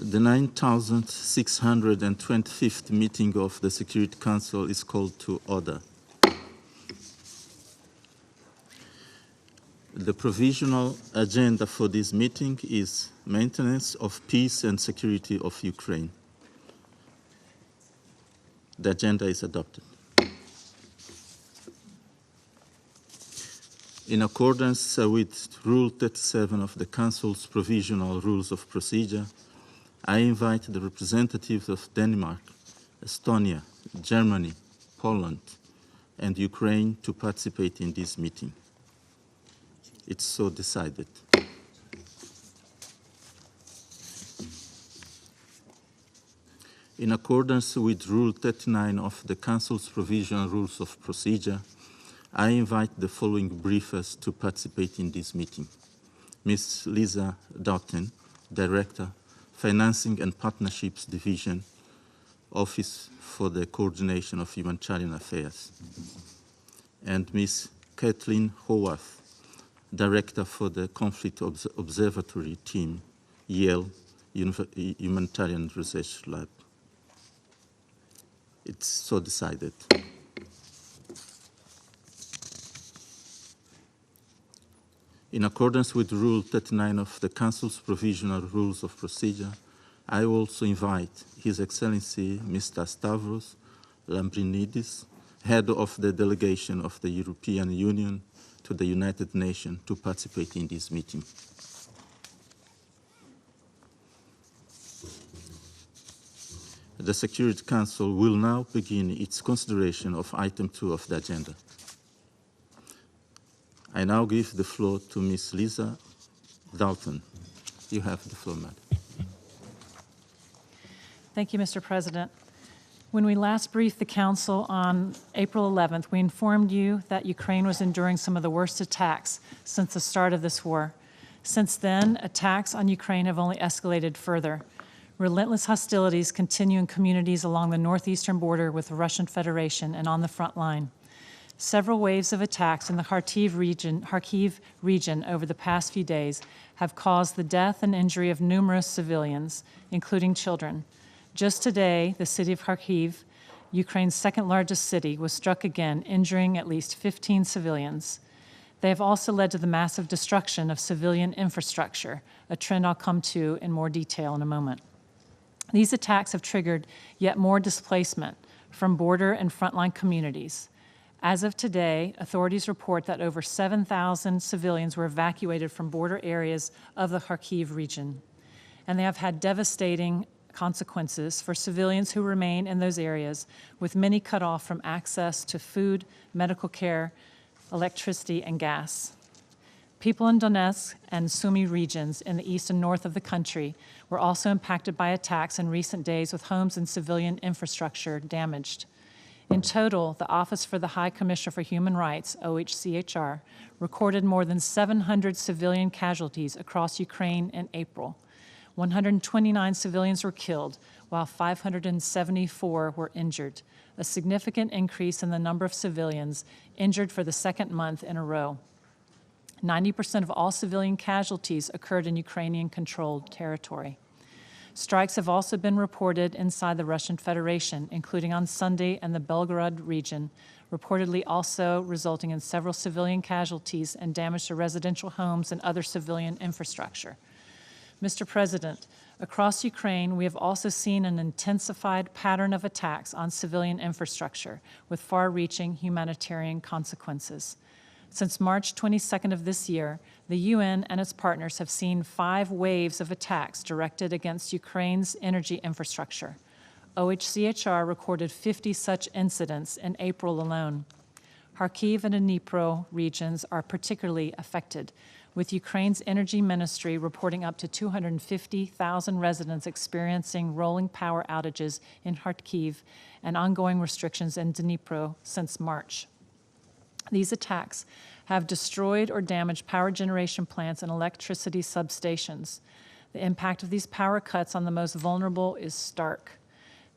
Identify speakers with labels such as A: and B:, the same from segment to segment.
A: The 9,625th meeting of the Security Council is called to order. The provisional agenda for this meeting is maintenance of peace and security of Ukraine. The agenda is adopted. In accordance with Rule 37 of the Council's Provisional Rules of Procedure, I invite the representatives of Denmark, Estonia, Germany, Poland, and Ukraine to participate in this meeting. It's so decided. In accordance with Rule 39 of the Council's Provisional Rules of Procedure, I invite the following briefers to participate in this meeting. Ms. Lisa Doughton, Director, Financing and Partnerships Division, Office for the Coordination of Humanitarian Affairs, and Ms. Kathleen Howarth, Director for the Conflict Observatory Team, Yale Humanitarian Research Lab. It's so decided. In accordance with Rule 39 of the Council's Provisional Rules of Procedure, I also invite His Excellency Mr. Stavros Lambrinidis, Head of the Delegation of the European Union to the United Nations, to participate in this meeting. The Security Council will now begin its consideration of item 2 of the agenda. I now give the floor to Ms. Lisa Doughton. You have the floor, madam.
B: Thank you, Mr. President. When we last briefed the Council on April 11th, we informed you that Ukraine was enduring some of the worst attacks since the start of this war. Since then, attacks on Ukraine have only escalated further. Relentless hostilities continue in communities along the northeastern border with the Russian Federation and on the front line. Several waves of attacks in the Kharkiv region over the past few days have caused the death and injury of numerous civilians, including children. Just today, the city of Kharkiv, Ukraine's second largest city, was struck again, injuring at least 15 civilians. They have also led to the massive destruction of civilian infrastructure, a trend I'll come to in more detail in a moment. These attacks have triggered yet more displacement from border and frontline communities. As of today, authorities report that over 7,000 civilians were evacuated from border areas of the Kharkiv region, and they have had devastating consequences for civilians who remain in those areas, with many cut off from access to food, medical care, electricity, and gas. People in Donetsk and Sumy regions in the east and north of the country were also impacted by attacks in recent days, with homes and civilian infrastructure damaged. In total, the Office for the High Commissioner for Human Rights, OHCHR, recorded more than 700 civilian casualties across Ukraine in April. 129 civilians were killed, while 574 were injured, a significant increase in the number of civilians injured for the second month in a row. 90% of all civilian casualties occurred in Ukrainian-controlled territory. Strikes have also been reported inside the Russian Federation, including on Sunday in the Belgorod region, reportedly also resulting in several civilian casualties and damage to residential homes and other civilian infrastructure. Mr. President, across Ukraine, we have also seen an intensified pattern of attacks on civilian infrastructure with far-reaching humanitarian consequences. Since March 22nd of this year, the UN and its partners have seen 5 waves of attacks directed against Ukraine's energy infrastructure. OHCHR recorded 50 such incidents in April alone. Kharkiv and Dnipro regions are particularly affected, with Ukraine's energy ministry reporting up to 250,000 residents experiencing rolling power outages in Kharkiv and ongoing restrictions in Dnipro since March. These attacks have destroyed or damaged power generation plants and electricity substations. The impact of these power cuts on the most vulnerable is stark.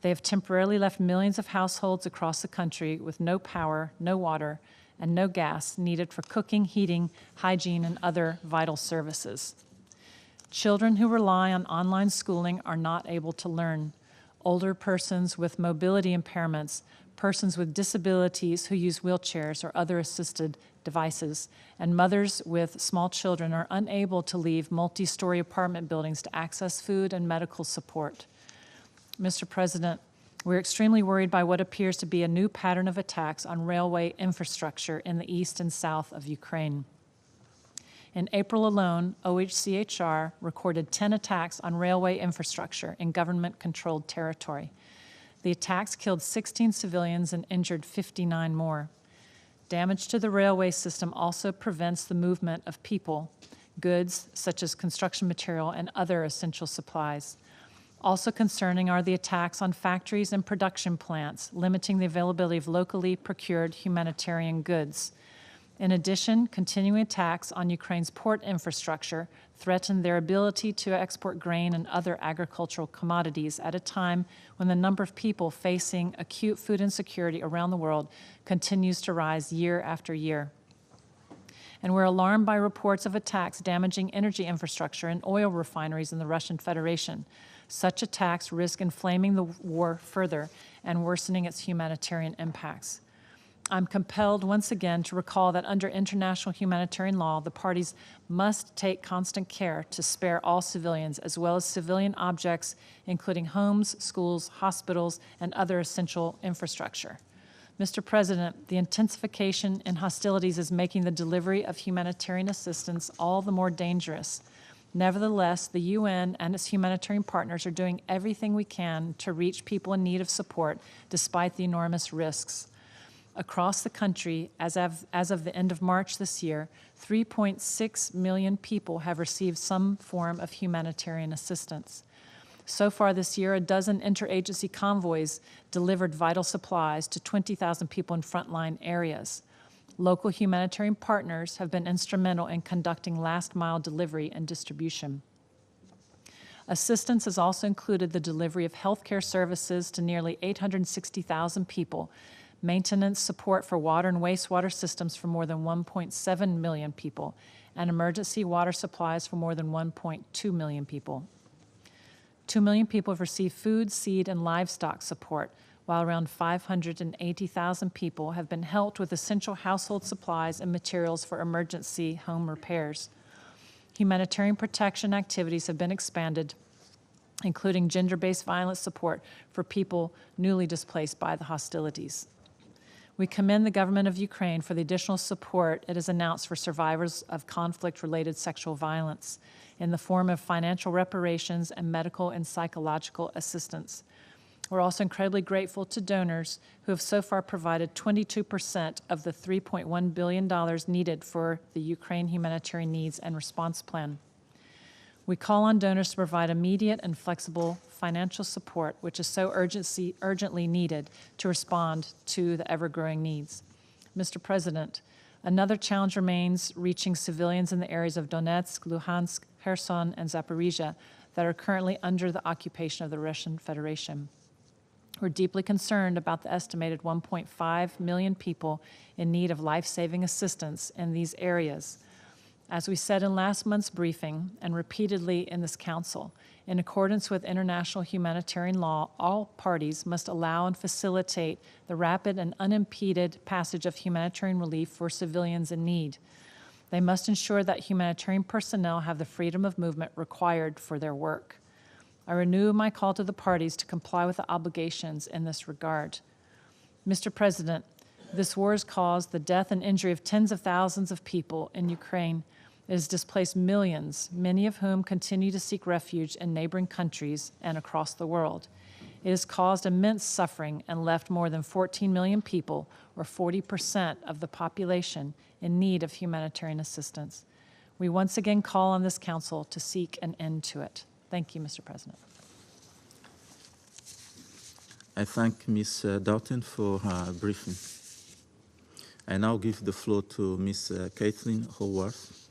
B: They have temporarily left millions of households across the country with no power, no water, and no gas needed for cooking, heating, hygiene, and other vital services. Children who rely on online schooling are not able to learn. Older persons with mobility impairments, persons with disabilities who use wheelchairs or other assisted devices, and mothers with small children are unable to leave multi-story apartment buildings to access food and medical support. Mr. President, we're extremely worried by what appears to be a new pattern of attacks on railway infrastructure in the east and south of Ukraine. In April alone, OHCHR recorded 10 attacks on railway infrastructure in government-controlled territory. The attacks killed 16 civilians and injured 59 more. Damage to the railway system also prevents the movement of people, goods such as construction material and other essential supplies. Also concerning are the attacks on factories and production plants, limiting the availability of locally procured humanitarian goods. In addition, continuing attacks on Ukraine's port infrastructure threaten their ability to export grain and other agricultural commodities at a time when the number of people facing acute food insecurity around the world continues to rise year after year. And we're alarmed by reports of attacks damaging energy infrastructure and oil refineries in the Russian Federation. Such attacks risk inflaming the war further and worsening its humanitarian impacts. I'm compelled once again to recall that under international humanitarian law, the parties must take constant care to spare all civilians, as well as civilian objects, including homes, schools, hospitals, and other essential infrastructure. Mr. President, the intensification in hostilities is making the delivery of humanitarian assistance all the more dangerous. Nevertheless, the UN and its humanitarian partners are doing everything we can to reach people in need of support, despite the enormous risks. Across the country, as of the end of March this year, 3.6 million people have received some form of humanitarian assistance. So far this year, a dozen interagency convoys delivered vital supplies to 20,000 people in frontline areas. Local humanitarian partners have been instrumental in conducting last-mile delivery and distribution. Assistance has also included the delivery of healthcare services to nearly 860,000 people, maintenance support for water and wastewater systems for more than 1.7 million people, and emergency water supplies for more than 1.2 million people. 2 million people have received food, seed, and livestock support, while around 580,000 people have been helped with essential household supplies and materials for emergency home repairs. Humanitarian protection activities have been expanded, including gender-based violence support for people newly displaced by the hostilities. We commend the government of Ukraine for the additional support it has announced for survivors of conflict-related sexual violence in the form of financial reparations and medical and psychological assistance. We're also incredibly grateful to donors who have so far provided 22% of the $3.1 billion needed for the Ukraine humanitarian needs and response plan. We call on donors to provide immediate and flexible financial support, which is so urgently needed to respond to the ever-growing needs. Mr. President, another challenge remains reaching civilians in the areas of Donetsk, Luhansk, Kherson, and Zaporizhia that are currently under the occupation of the Russian Federation. We're deeply concerned about the estimated 1.5 million people in need of life-saving assistance in these areas. As we said in last month's briefing and repeatedly in this council, in accordance with international humanitarian law, all parties must allow and facilitate the rapid and unimpeded passage of humanitarian relief for civilians in need. They must ensure that humanitarian personnel have the freedom of movement required for their work. I renew my call to the parties to comply with the obligations in this regard. Mr. President, this war has caused the death and injury of tens of thousands of people in Ukraine. It has displaced millions, many of whom continue to seek refuge in neighboring countries and across the world. It has caused immense suffering and left more than 14 million people, or 40% of the population, in need of humanitarian assistance. We once again call on this council to seek an end to it. Thank you, Mr. President.
A: I thank Ms. Doughton for her briefing. I now give the floor to Ms. Kathleen Howarth.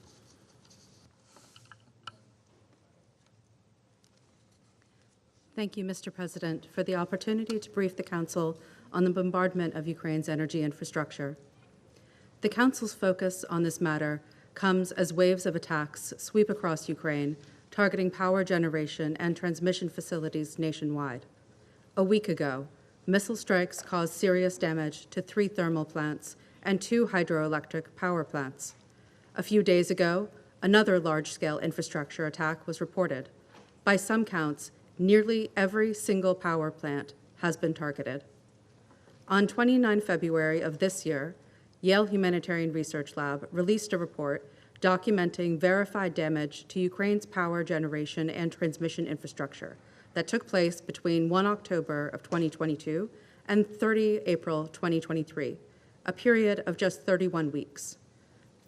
C: Thank you, Mr. President, for the opportunity to brief the Council on the bombardment of Ukraine's energy infrastructure. The Council's focus on this matter comes as waves of attacks sweep across Ukraine, targeting power generation and transmission facilities nationwide. A week ago, missile strikes caused serious damage to 3 thermal plants and 2 hydroelectric power plants. A few days ago, another large-scale infrastructure attack was reported. By some counts, nearly every single power plant has been targeted. On 29 February of this year, Yale Humanitarian Research Lab released a report documenting verified damage to Ukraine's power generation and transmission infrastructure that took place between 1 October of 2022 and 30 April 2023, a period of just 31 weeks.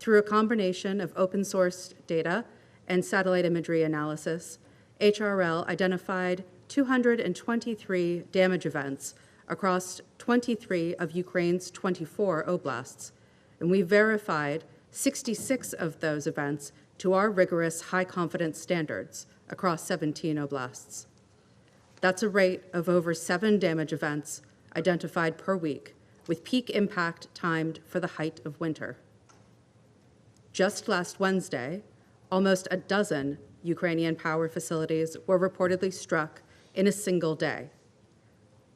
C: Through a combination of open-source data and satellite imagery analysis, HRL identified 223 damage events across 23 of Ukraine's 24 oblasts, and we verified 66 of those events to our rigorous high-confidence standards across 17 oblasts. That's a rate of over 7 damage events identified per week, with peak impact timed for the height of winter. Just last Wednesday, almost a dozen Ukrainian power facilities were reportedly struck in a single day,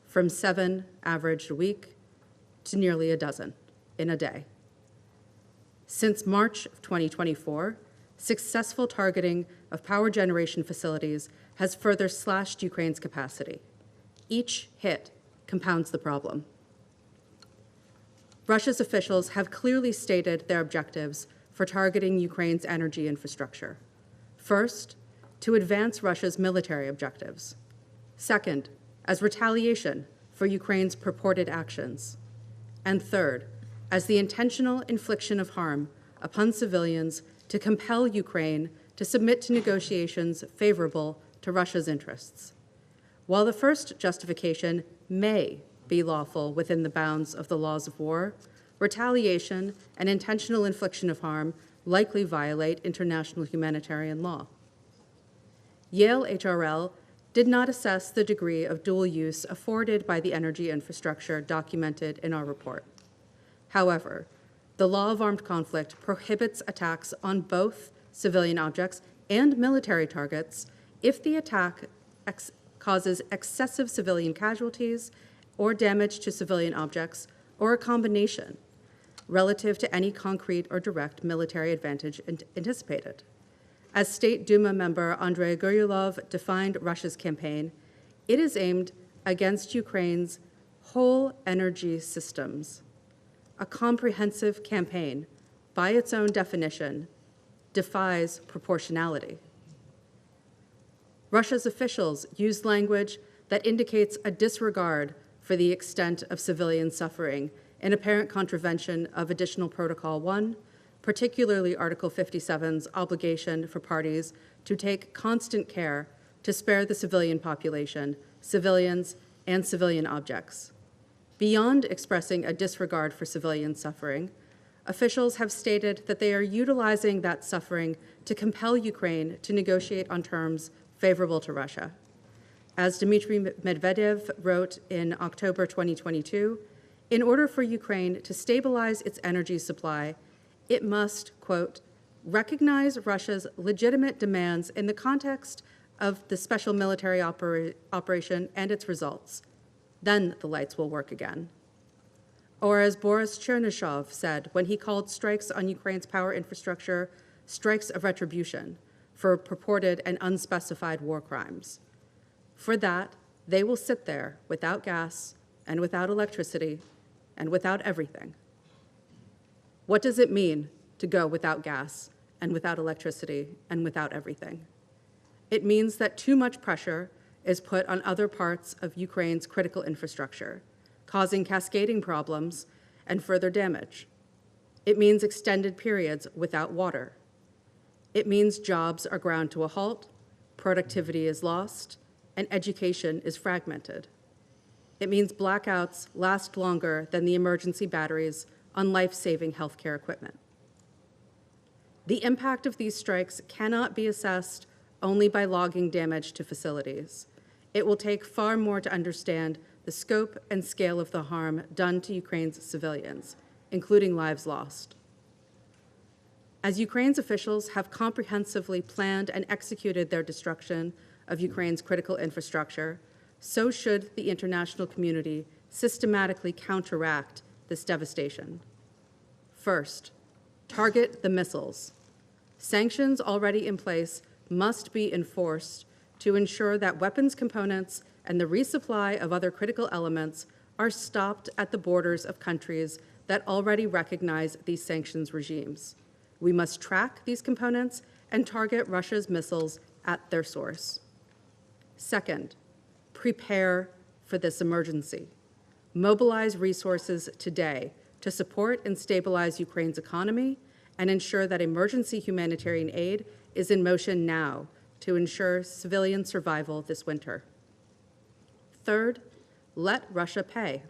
C: from 7 averaged a week to nearly a dozen in a day. Since March of 2024, successful targeting of power generation facilities has further slashed Ukraine's capacity. Each hit compounds the problem. Russia's officials have clearly stated their objectives for targeting Ukraine's energy infrastructure. First, to advance Russia's military objectives. Second, as retaliation for Ukraine's purported actions. And third, as the intentional infliction of harm upon civilians to compel Ukraine to submit to negotiations favorable to Russia's interests. While the first justification may be lawful within the bounds of the laws of war, retaliation and intentional infliction of harm likely violate international humanitarian law. Yale HRL did not assess the degree of dual use afforded by the energy infrastructure documented in our report. However, the law of armed conflict prohibits attacks on both civilian objects and military targets if the attack causes excessive civilian casualties or damage to civilian objects, or a combination, relative to any concrete or direct military advantage anticipated. As State Duma member Andrei Guryulov defined Russia's campaign, it is aimed against Ukraine's whole energy systems. A comprehensive campaign, by its own definition, defies proportionality. Russia's officials used language that indicates a disregard for the extent of civilian suffering in apparent contravention of Additional Protocol 1, particularly Article 57's obligation for parties to take constant care to spare the civilian population, civilians, and civilian objects. Beyond expressing a disregard for civilian suffering, officials have stated that they are utilizing that suffering to compel Ukraine to negotiate on terms favorable to Russia. As Dmitry Medvedev wrote in October 2022, in order for Ukraine to stabilize its energy supply, it must, quote, recognize Russia's legitimate demands in the context of the special military operation and its results. Then the lights will work again. Or as Boris Chernyshov said when he called strikes on Ukraine's power infrastructure strikes of retribution for purported and unspecified war crimes. For that, they will sit there without gas and without electricity and without everything. What does it mean to go without gas and without electricity and without everything? It means that too much pressure is put on other parts of Ukraine's critical infrastructure, causing cascading problems and further damage. It means extended periods without water. It means jobs are ground to a halt, productivity is lost, and education is fragmented. It means blackouts last longer than the emergency batteries on life-saving healthcare equipment. The impact of these strikes cannot be assessed only by logging damage to facilities. It will take far more to understand the scope and scale of the harm done to Ukraine's civilians, including lives lost. As Ukraine's officials have comprehensively planned and executed their destruction of Ukraine's critical infrastructure, so should the international community systematically counteract this devastation. First, target the missiles. Sanctions already in place must be enforced to ensure that weapons components and the resupply of other critical elements are stopped at the borders of countries that already recognize these sanctions regimes. We must track these components and target Russia's missiles at their source. Second, prepare for this emergency. Mobilize resources today to support and stabilize Ukraine's economy and ensure that emergency humanitarian aid is in motion now to ensure civilian survival this winter. Third, let Russia pay.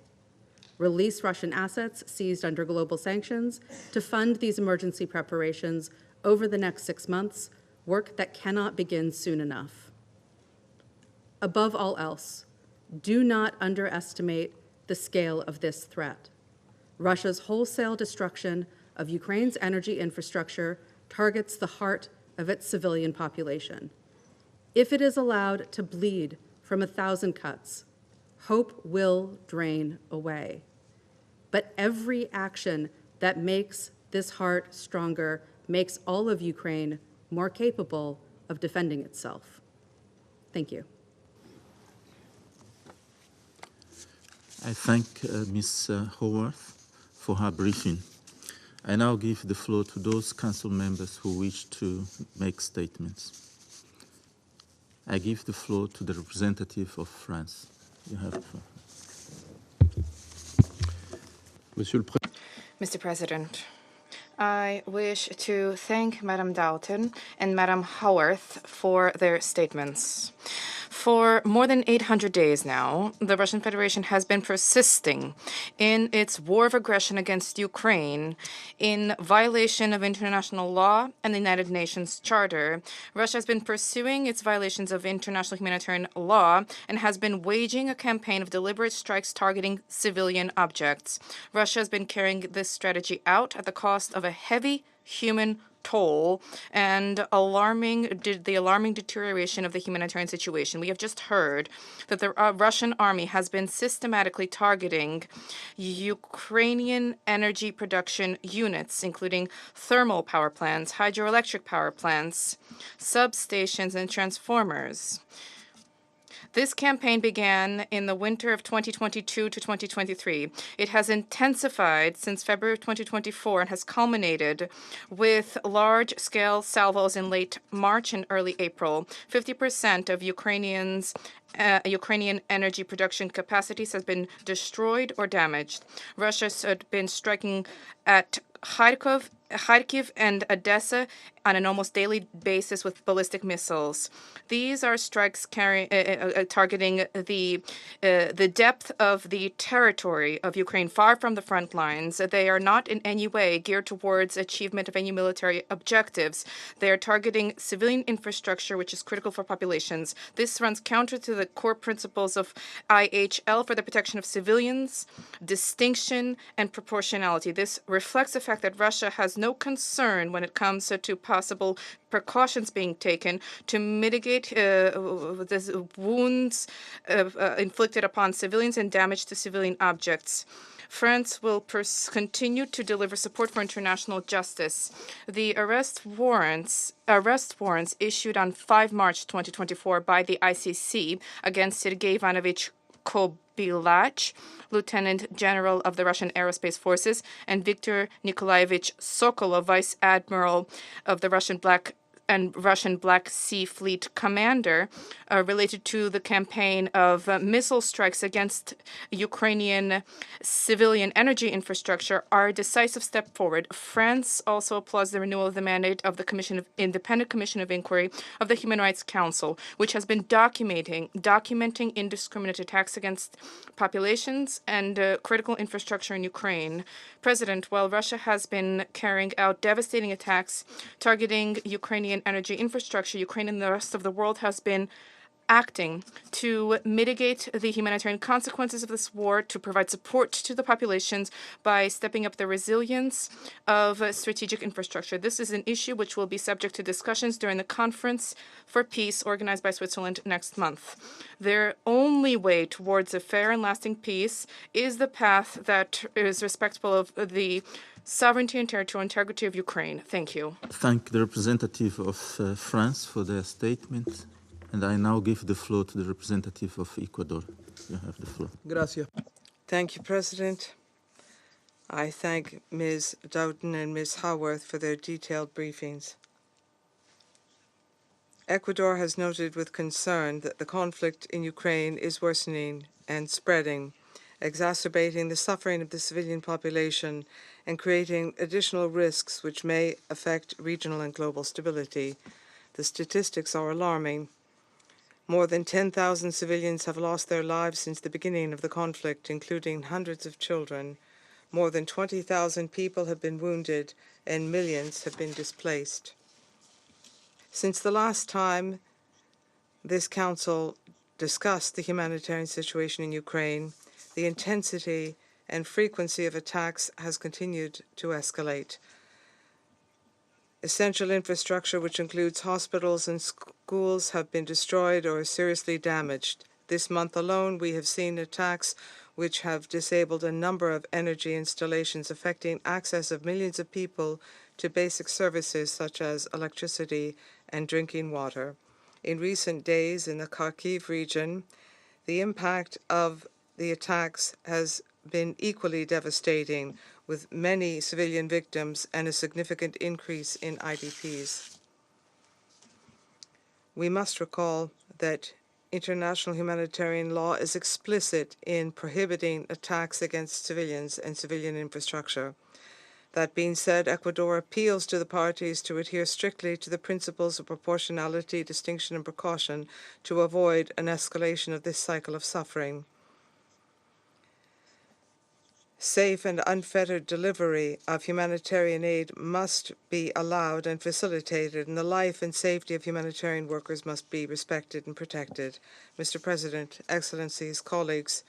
C: Release Russian assets seized under global sanctions to fund these emergency preparations over the next 6 months, work that cannot begin soon enough. Above all else, do not underestimate the scale of this threat. Russia's wholesale destruction of Ukraine's energy infrastructure targets the heart of its civilian population. If it is allowed to bleed from 1,000 cuts, hope will drain away. But every action that makes this heart stronger makes all of Ukraine more capable of defending itself. Thank you.
A: I thank Ms. Haworth for her briefing. I now give the floor to those council members who wish to make statements. I give the floor to the representative of France. You have the floor.
D: Mr. President, I wish to thank Madam Dalton and Madam Haworth for their statements. For more than 800 days now, the Russian Federation has been persisting in its war of aggression against Ukraine in violation of international law and the United Nations Charter. Russia has been pursuing its violations of international humanitarian law and has been waging a campaign of deliberate strikes targeting civilian objects. Russia has been carrying this strategy out at the cost of a heavy human toll and the alarming deterioration of the humanitarian situation. We have just heard that the Russian army has been systematically targeting Ukrainian energy production units, including thermal power plants, hydroelectric power plants, substations, and transformers. This campaign began in the winter of 2022 to 2023. It has intensified since February of 2024 and has culminated with large-scale salvos in late March and early April. 50% of Ukrainian energy production capacities has been destroyed or damaged. Russia has been striking at Kharkiv and Odessa on an almost daily basis with ballistic missiles. These are strikes targeting the depth of the territory of Ukraine, far from the front lines. They are not in any way geared towards achievement of any military objectives. They are targeting civilian infrastructure, which is critical for populations. This runs counter to the core principles of IHL for the protection of civilians, distinction, and proportionality. This reflects the fact that Russia has no concern when it comes to possible precautions being taken to mitigate the wounds inflicted upon civilians and damage to civilian objects. France will continue to deliver support for international justice. The arrest warrants issued on 5 March 2024 by the ICC against Sergei Ivanovich Kobilach, Lieutenant General of the Russian Aerospace Forces, and Viktor Nikolaevich Sokolov, Vice Admiral of the Russian Black and Russian Black Sea Fleet commander related to the campaign of missile strikes against Ukrainian civilian energy infrastructure are a decisive step forward. France also applauds the renewal of the mandate of the Independent Commission of Inquiry of the Human Rights Council, which has been documenting indiscriminate attacks against populations and critical infrastructure in Ukraine. President, while Russia has been carrying out devastating attacks targeting Ukrainian energy infrastructure, Ukraine and the rest of the world has been acting to mitigate the humanitarian consequences of this war, to provide support to the populations by stepping up the resilience of strategic infrastructure. This is an issue which will be subject to discussions during the Conference for Peace organized by Switzerland next month. Their only way towards a fair and lasting peace is the path that is respectful of the sovereignty and territorial integrity of Ukraine. Thank you.
A: Thank the representative of France for their statement. And I now give the floor to the representative of Ecuador. You have the floor.
E: Gracias.
F: Thank you, President. I thank Ms. Doughton and Ms. Howarth for their detailed briefings. Ecuador has noted with concern that the conflict in Ukraine is worsening and spreading, exacerbating the suffering of the civilian population and creating additional risks which may affect regional and global stability. The statistics are alarming. More than 10,000 civilians have lost their lives since the beginning of the conflict, including hundreds of children. More than 20,000 people have been wounded, and millions have been displaced. Since the last time this Council discussed the humanitarian situation in Ukraine, the intensity and frequency of attacks has continued to escalate. Essential infrastructure, which includes hospitals and schools, have been destroyed or seriously damaged. This month alone, we have seen attacks which have disabled a number of energy installations, affecting access of millions of people to basic services such as electricity and drinking water. In recent days, in the Kharkiv region, the impact of the attacks has been equally devastating, with many civilian victims and a significant increase in IDPs. We must recall that international humanitarian law is explicit in prohibiting attacks against civilians and civilian infrastructure. That being said, Ecuador appeals to the parties to adhere strictly to the principles of proportionality, distinction, and precaution to avoid an escalation of this cycle of suffering. Safe and unfettered delivery of humanitarian aid must be allowed and facilitated, and the life and safety of humanitarian workers must be respected and protected. Mr. President, Excellencies, colleagues,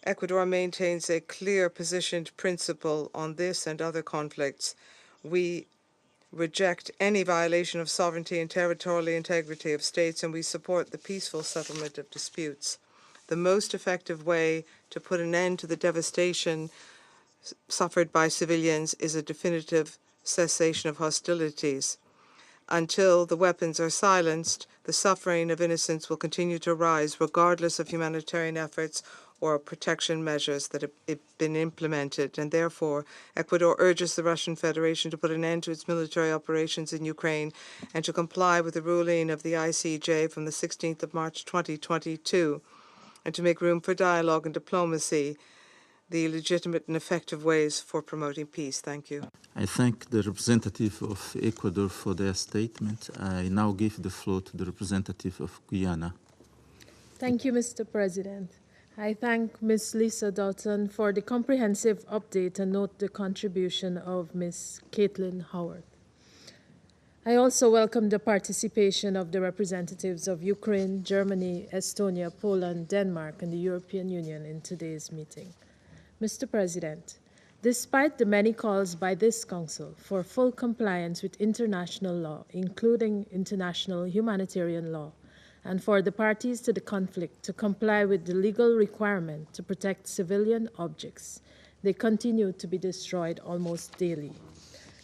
F: Ecuador maintains a clear positioned principle on this and other conflicts. We reject any violation of sovereignty and territorial integrity of states, and we support the peaceful settlement of disputes. The most effective way to put an end to the devastation suffered by civilians is a definitive cessation of hostilities. Until the weapons are silenced, the suffering of innocents will continue to rise, regardless of humanitarian efforts or protection measures that have been implemented. And therefore, Ecuador urges the Russian Federation to put an end to its military operations in Ukraine and to comply with the ruling of the ICJ from the 16th of March 2022. And to make room for dialogue and diplomacy, the legitimate and effective ways for promoting peace. Thank you.
A: I thank the representative of Ecuador for their statement. I now give the floor to the representative of Guyana.
G: Thank you, Mr. President. I thank Ms. Lisa Doughton for the comprehensive update and note the contribution of Ms. Caitlin Howard. I also welcome the participation of the representatives of Ukraine, Germany, Estonia, Poland, Denmark, and the European Union in today's meeting. Mr. President, despite the many calls by this Council for full compliance with international law, including international humanitarian law, and for the parties to the conflict to comply with the legal requirement to protect civilian objects, they continue to be destroyed almost daily.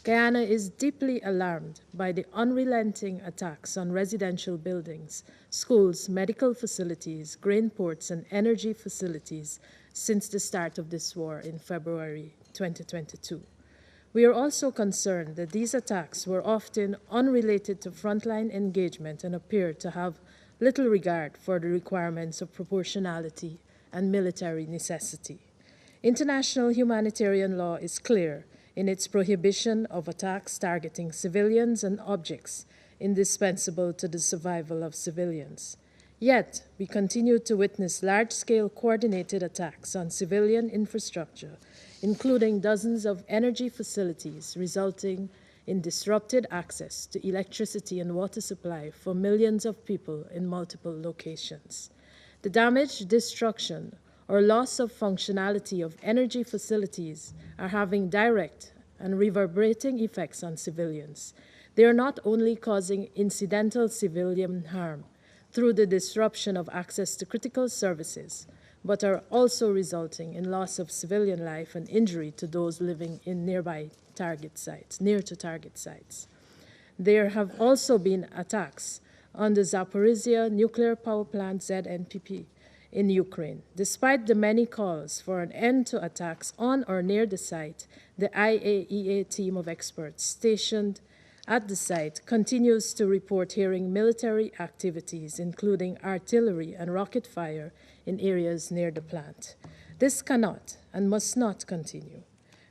G: Guyana is deeply alarmed by the unrelenting attacks on residential buildings, schools, medical facilities, grain ports, and energy facilities since the start of this war in February 2022. We are also concerned that these attacks were often unrelated to frontline engagement and appear to have little regard for the requirements of proportionality and military necessity. International humanitarian law is clear in its prohibition of attacks targeting civilians and objects indispensable to the survival of civilians. Yet, we continue to witness large-scale coordinated attacks on civilian infrastructure, including dozens of energy facilities, resulting in disrupted access to electricity and water supply for millions of people in multiple locations. The damage, destruction, or loss of functionality of energy facilities are having direct and reverberating effects on civilians. They are not only causing incidental civilian harm through the disruption of access to critical services, but are also resulting in loss of civilian life and injury to those living in nearby target sites, near to target sites. There have also been attacks on the Zaporizhia nuclear power plant ZNPP in Ukraine. Despite the many calls for an end to attacks on or near the site, the IAEA team of experts stationed at the site continues to report hearing military activities, including artillery and rocket fire in areas near the plant. This cannot and must not continue.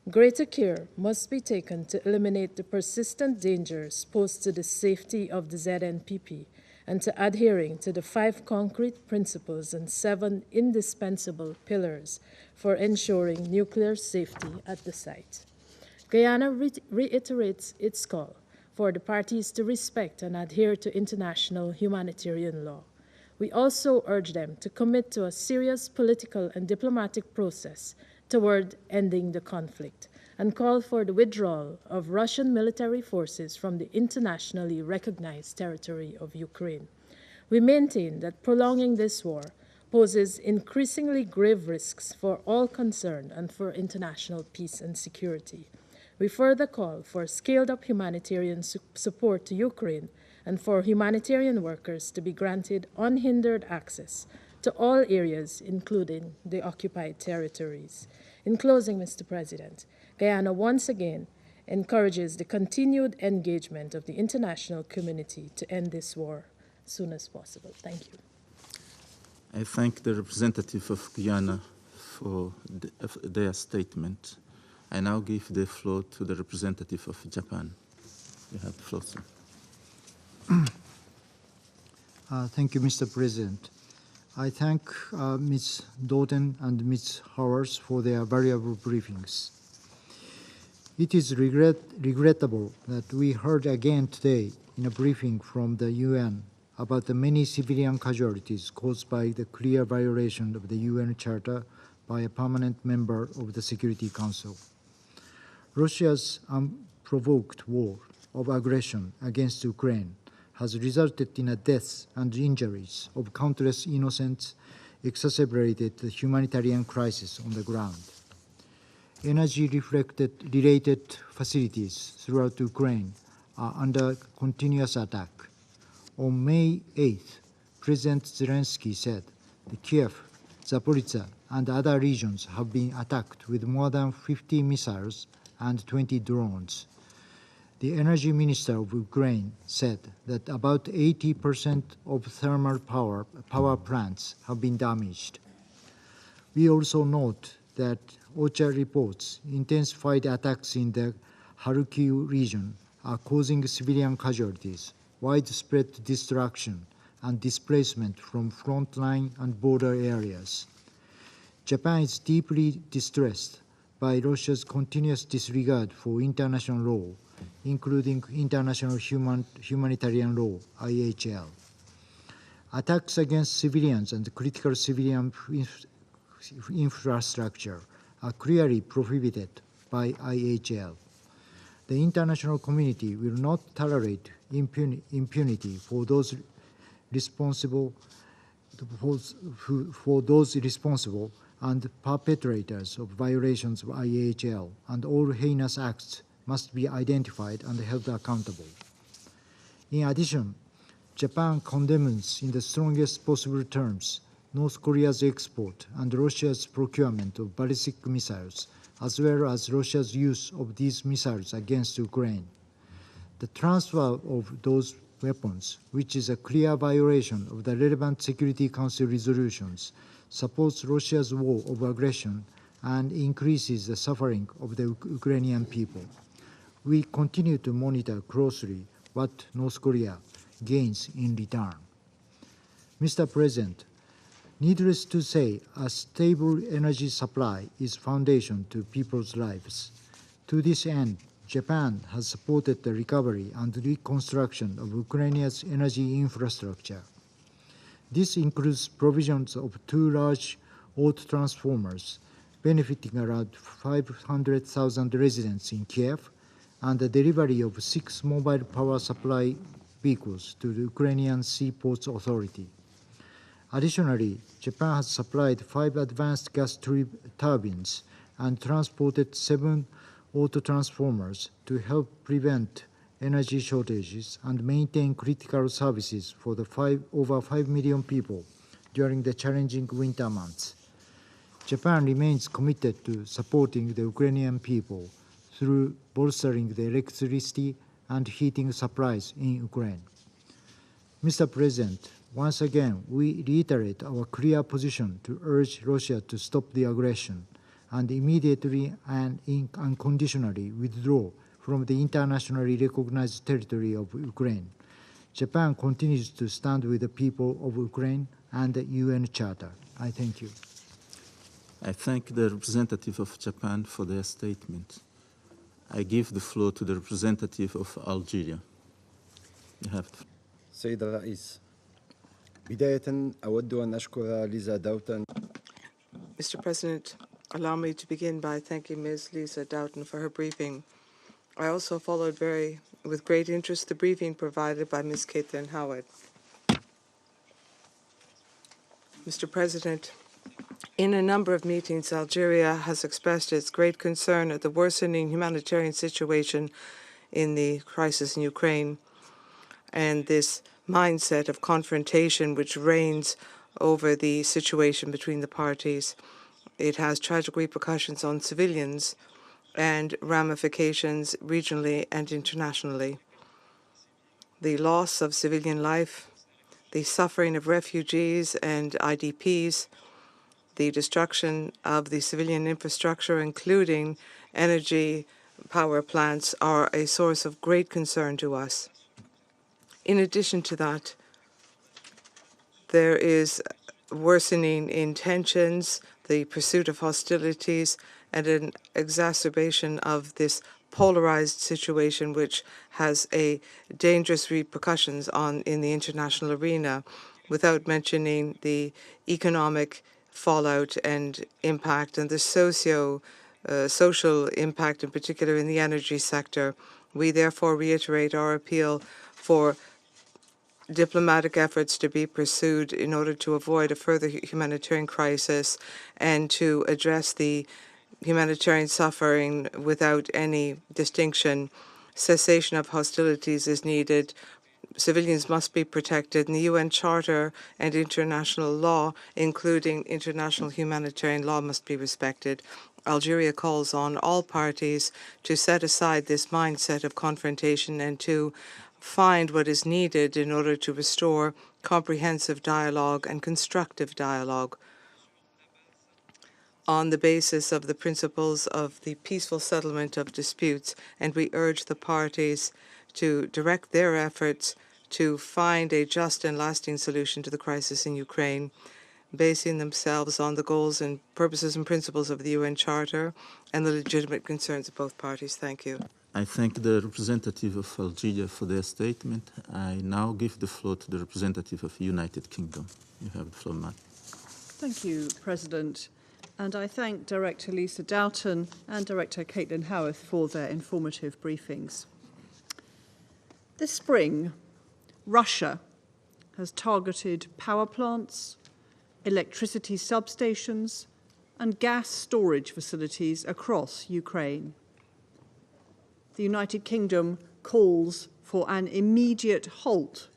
G: Greater care must be taken to eliminate the persistent dangers posed to the safety of the ZNPP and to adhering to the 5 concrete principles and 7 indispensable pillars for ensuring nuclear safety at the site. Guyana reiterates its call for the parties to respect and adhere to international humanitarian law. We also urge them to commit to a serious political and diplomatic process toward ending the conflict and call for the withdrawal of Russian military forces from the internationally recognized territory of Ukraine. We maintain that prolonging this war poses increasingly grave risks for all concerned and for international peace and security. We further call for scaled-up humanitarian support to Ukraine and for humanitarian workers to be granted unhindered access to all areas, including the occupied territories. In closing, Mr. President, Guyana once again encourages the continued engagement of the international community to end this war as soon as possible. Thank you.
A: I thank the representative of Guyana for their statement. I now give the floor to the representative of Japan. You have the floor, sir.
E: Thank you, Mr. President. I thank Ms. Doughton and Ms. Howard for their valuable briefings. It is regrettable that we heard again today in a briefing from the UN about the many civilian casualties caused by the clear violation of the UN Charter by a permanent member of the Security Council. Russia's unprovoked war of aggression against Ukraine has resulted in the deaths and injuries of countless innocents, exacerbated the humanitarian crisis on the ground. Energy-related facilities throughout Ukraine are under continuous attack. On May 8th, President Zelensky said that Kiev, Zaporizhia, and other regions have been attacked with more than 50 missiles and 20 drones. The Energy Minister of Ukraine said that about 80% of thermal power plants have been damaged. We also note that OCHA reports intensified attacks in the Kharkiv region are causing civilian casualties, widespread destruction, and displacement from frontline and border areas. Japan is deeply distressed by Russia's continuous disregard for international law, including international humanitarian law, IHL. Attacks against civilians and critical civilian infrastructure are clearly prohibited by IHL. The international community will not tolerate impunity for those responsible and perpetrators of violations of IHL, and all heinous acts must be identified and held accountable. In addition, Japan condemns in the strongest possible terms North Korea's export and Russia's procurement of ballistic missiles, as well as Russia's use of these missiles against Ukraine. The transfer of those weapons, which is a clear violation of the relevant Security Council resolutions, supports Russia's war of aggression and increases the suffering of the Ukrainian people. We continue to monitor closely what North Korea gains in return. Mr. President, needless to say, a stable energy supply is foundation to people's lives. To this end, Japan has supported the recovery and reconstruction of Ukraine's energy infrastructure. This includes provisions of 2 large auto transformers benefiting around 500,000 residents in Kiev and the delivery of 6 mobile power supply vehicles to the Ukrainian Seaports Authority. Additionally, Japan has supplied 5 advanced gas turbines and transported 7 auto transformers to help prevent energy shortages and maintain critical services for the over 5 million people during the challenging winter months. Japan remains committed to supporting the Ukrainian people through bolstering the electricity and heating supplies in Ukraine. Mr. President, once again, we reiterate our clear position to urge Russia to stop the aggression and immediately and unconditionally withdraw from the internationally recognized territory of Ukraine. Japan continues to stand with the people of Ukraine and the UN Charter. I thank you.
A: I thank the representative of Japan for their statement. I give the floor to the representative of Algeria. You have the floor.
H: سيد الرئيس، بداية أود أن أشكر ليزا داوتن.
F: Mr. President, allow me to begin by thanking Ms. Lisa Doughton for her briefing. I also followed with great interest the briefing provided by Ms. Caitlin Howard. Mr. President, in a number of meetings, Algeria has expressed its great concern at the worsening humanitarian situation in the crisis in Ukraine and this mindset of confrontation which reigns over the situation between the parties. It has tragic repercussions on civilians and ramifications regionally and internationally. The loss of civilian life, the suffering of refugees and IDPs, the destruction of the civilian infrastructure, including energy power plants, are a source of great concern to us. In addition to that, there is worsening in tensions, the pursuit of hostilities, and an exacerbation of this polarized situation which has a dangerous repercussions in the international arena, without mentioning the economic fallout and impact and the social impact, in particular in the energy sector. We therefore reiterate our appeal for diplomatic efforts to be pursued in order to avoid a further humanitarian crisis and to address the humanitarian suffering without any distinction. Cessation of hostilities is needed. Civilians must be protected, and the UN Charter and international law, including international humanitarian law, must be respected. Algeria calls on all parties to set aside this mindset of confrontation and to find what is needed in order to restore comprehensive dialogue and constructive dialogue on the basis of the principles of the peaceful settlement of disputes, and we urge the parties to direct their efforts to find a just and lasting solution to the crisis in Ukraine, basing themselves on the goals and purposes and principles of the UN Charter and the legitimate concerns of both parties. Thank you.
A: I thank the representative of Algeria for their statement. I now give the floor to the representative of the United Kingdom. You have the floor, Matt.
I: Thank you, President. And I thank Director Lisa Doughton and Director Caitlin Howarth for their informative briefings. This spring, Russia has targeted power plants, electricity substations, and gas storage facilities across Ukraine. The United Kingdom calls for an immediate halt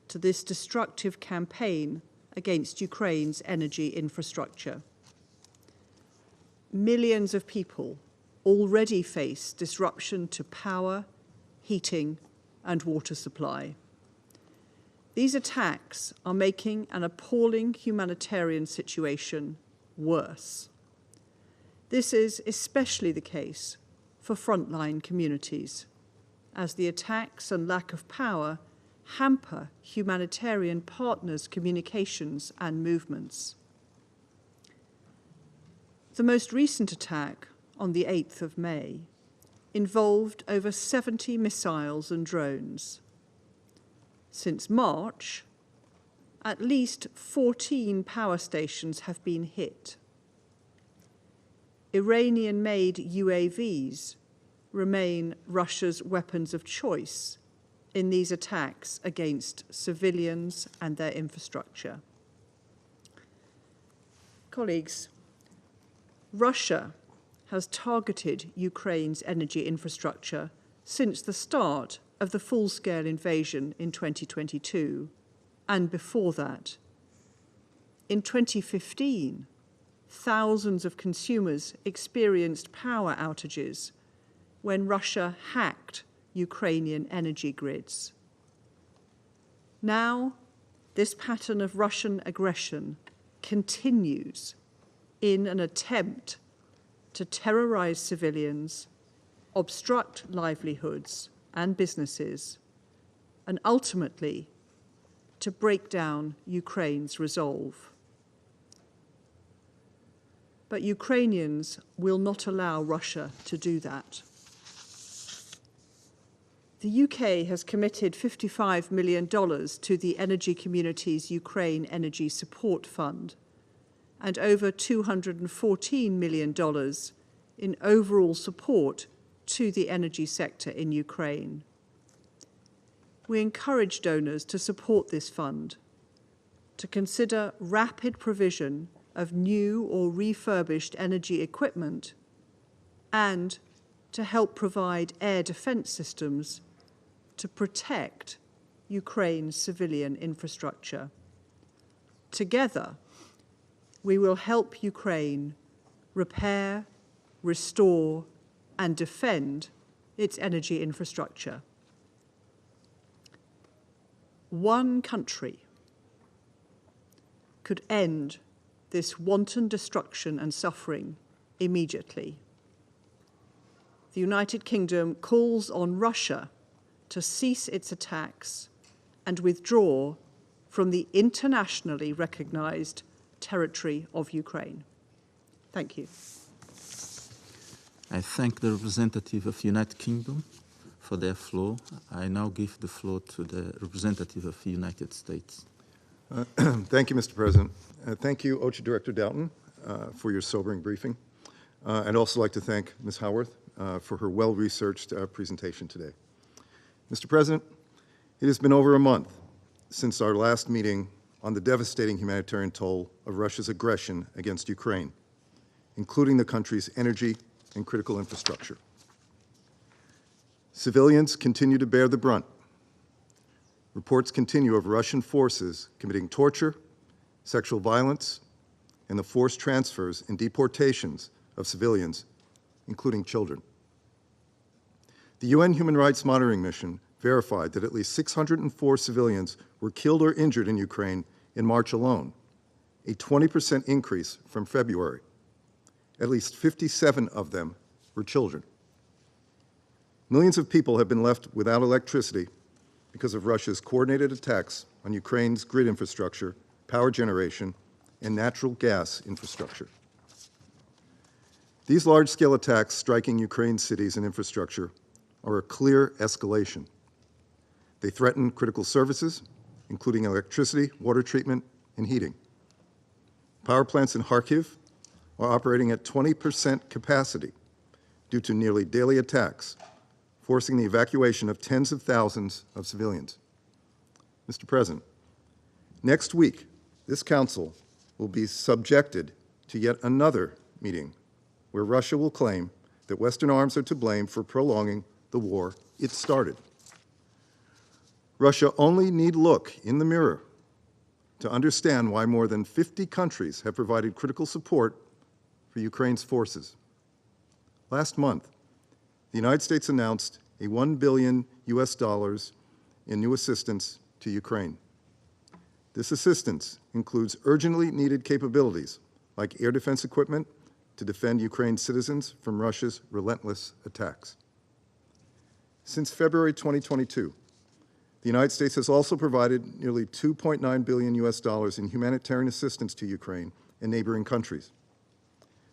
I: to this destructive campaign against Ukraine's energy infrastructure. Millions of people already face disruption to power, heating, and water supply. These attacks are making an appalling humanitarian situation worse. This is especially the case for frontline communities, as the attacks and lack of power hamper humanitarian partners' communications and movements. The most recent attack on the 8th of May involved over 70 missiles and drones. Since March, at least 14 power stations have been hit. Iranian-made UAVs remain Russia's weapons of choice in these attacks against civilians and their infrastructure. Colleagues, Russia has targeted Ukraine's energy infrastructure since the start of the full-scale invasion in 2022, and before that. In 2015, thousands of consumers experienced power outages when Russia hacked Ukrainian energy grids. Now, this pattern of Russian aggression continues in an attempt to terrorize civilians, obstruct livelihoods and businesses, and ultimately to break down Ukraine's resolve. But Ukrainians will not allow Russia to do that. The UK has committed $55 million to the energy community's Ukraine Energy Support Fund and over $214 million in overall support to the energy sector in Ukraine. We encourage donors to support this fund, to consider rapid provision of new or refurbished energy equipment, and to help provide air defense systems to protect Ukraine's civilian infrastructure. Together, we will help Ukraine repair, restore, and defend its energy infrastructure. One country could end this wanton destruction and suffering immediately. The United Kingdom calls on Russia to cease its attacks and withdraw from the internationally recognized territory of Ukraine. Thank you.
A: I thank the representative of the United Kingdom for their floor. I now give the floor to the representative of the United States.
J: Thank you, Mr. President. Thank you, OCHA Director Doughton, for your sobering briefing. I'd also like to thank Ms. Howarth for her well-researched presentation today. Mr. President, it has been over a month since our last meeting on the devastating humanitarian toll of Russia's aggression against Ukraine, including the country's energy and critical infrastructure. Civilians continue to bear the brunt. Reports continue of Russian forces committing torture, sexual violence, and the forced transfers and deportations of civilians, including children. The UN Human Rights Monitoring Mission verified that at least 604 civilians were killed or injured in Ukraine in March alone, a 20% increase from February. At least 57 of them were children. Millions of people have been left without electricity because of Russia's coordinated attacks on Ukraine's grid infrastructure, power generation, and natural gas infrastructure. These large-scale attacks striking Ukraine's cities and infrastructure are a clear escalation. They threaten critical services, including electricity, water treatment, and heating. Power plants in Kharkiv are operating at 20% capacity due to nearly daily attacks, forcing the evacuation of tens of thousands of civilians. Mr. President, next week, this Council will be subjected to yet another meeting where Russia will claim that Western arms are to blame for prolonging the war it started. Russia only need look in the mirror to understand why more than 50 countries have provided critical support for Ukraine's forces. Last month, the United States announced a $1 billion in new assistance to Ukraine. This assistance includes urgently needed capabilities like air defense equipment to defend Ukraine's citizens from Russia's relentless attacks. Since February 2022, the United States has also provided nearly $2.9 billion in humanitarian assistance to Ukraine and neighboring countries.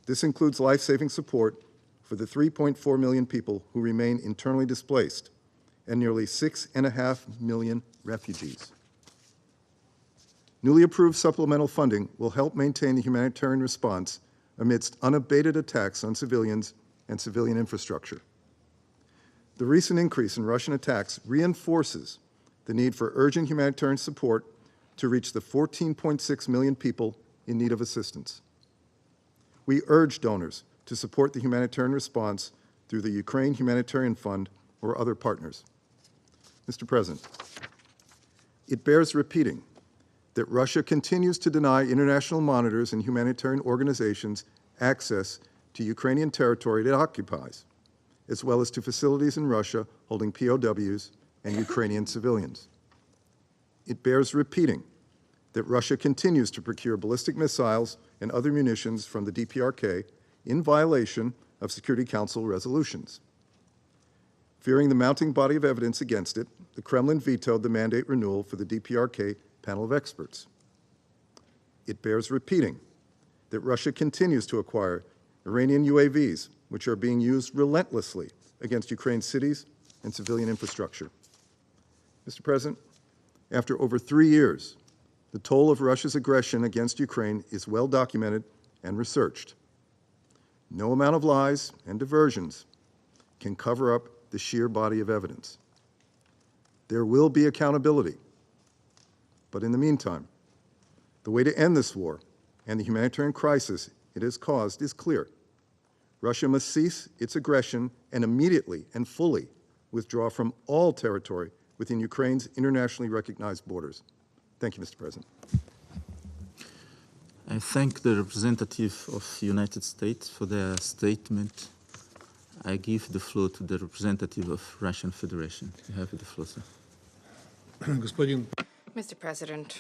J: This includes life-saving support for the 3.4 million people who remain internally displaced and nearly 6.5 million refugees. Newly approved supplemental funding will help maintain the humanitarian response amidst unabated attacks on civilians and civilian infrastructure. The recent increase in Russian attacks reinforces the need for urgent humanitarian support to reach the 14.6 million people in need of assistance. We urge donors to support the humanitarian response through the Ukraine Humanitarian Fund or other partners. Mr. President, it bears repeating that Russia continues to deny international monitors and humanitarian organizations access to Ukrainian territory it occupies, as well as to facilities in Russia holding POWs and Ukrainian civilians. It bears repeating that Russia continues to procure ballistic missiles and other munitions from the DPRK in violation of Security Council resolutions. Fearing the mounting body of evidence against it, the Kremlin vetoed the mandate renewal for the DPRK panel of experts. It bears repeating that Russia continues to acquire Iranian UAVs, which are being used relentlessly against Ukraine's cities and civilian infrastructure. Mr. President, after over 3 years, the toll of Russia's aggression against Ukraine is well documented and researched. No amount of lies and diversions can cover up the sheer body of evidence. There will be accountability. But in the meantime, the way to end this war and the humanitarian crisis it has caused is clear. Russia must cease its aggression and immediately and fully withdraw from all territory within Ukraine's internationally recognized borders. Thank you, Mr. President.
A: I thank the representative of the United States for their statement. I give the floor to the representative of Russian Federation. You have the floor, sir.
D: Mr. President,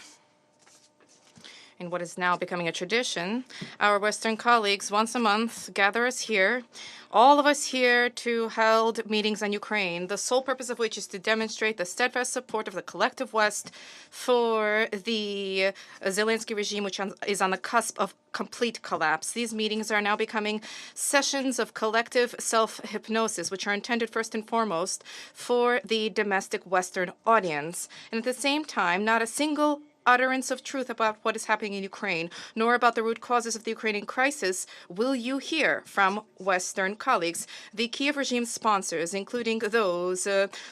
D: in what is now becoming a tradition, our Western colleagues once a month gather us here, all of us here to hold meetings on Ukraine, the sole purpose of which is to demonstrate the steadfast support of the collective West for the Zelensky regime, which is on the cusp of complete collapse. These meetings are now becoming sessions of collective self-hypnosis, which are intended first and foremost for the domestic Western audience. And at the same time, not a single utterance of truth about what is happening in Ukraine, nor about the root causes of the Ukrainian crisis, will you hear from Western colleagues. The Kiev regime sponsors, including those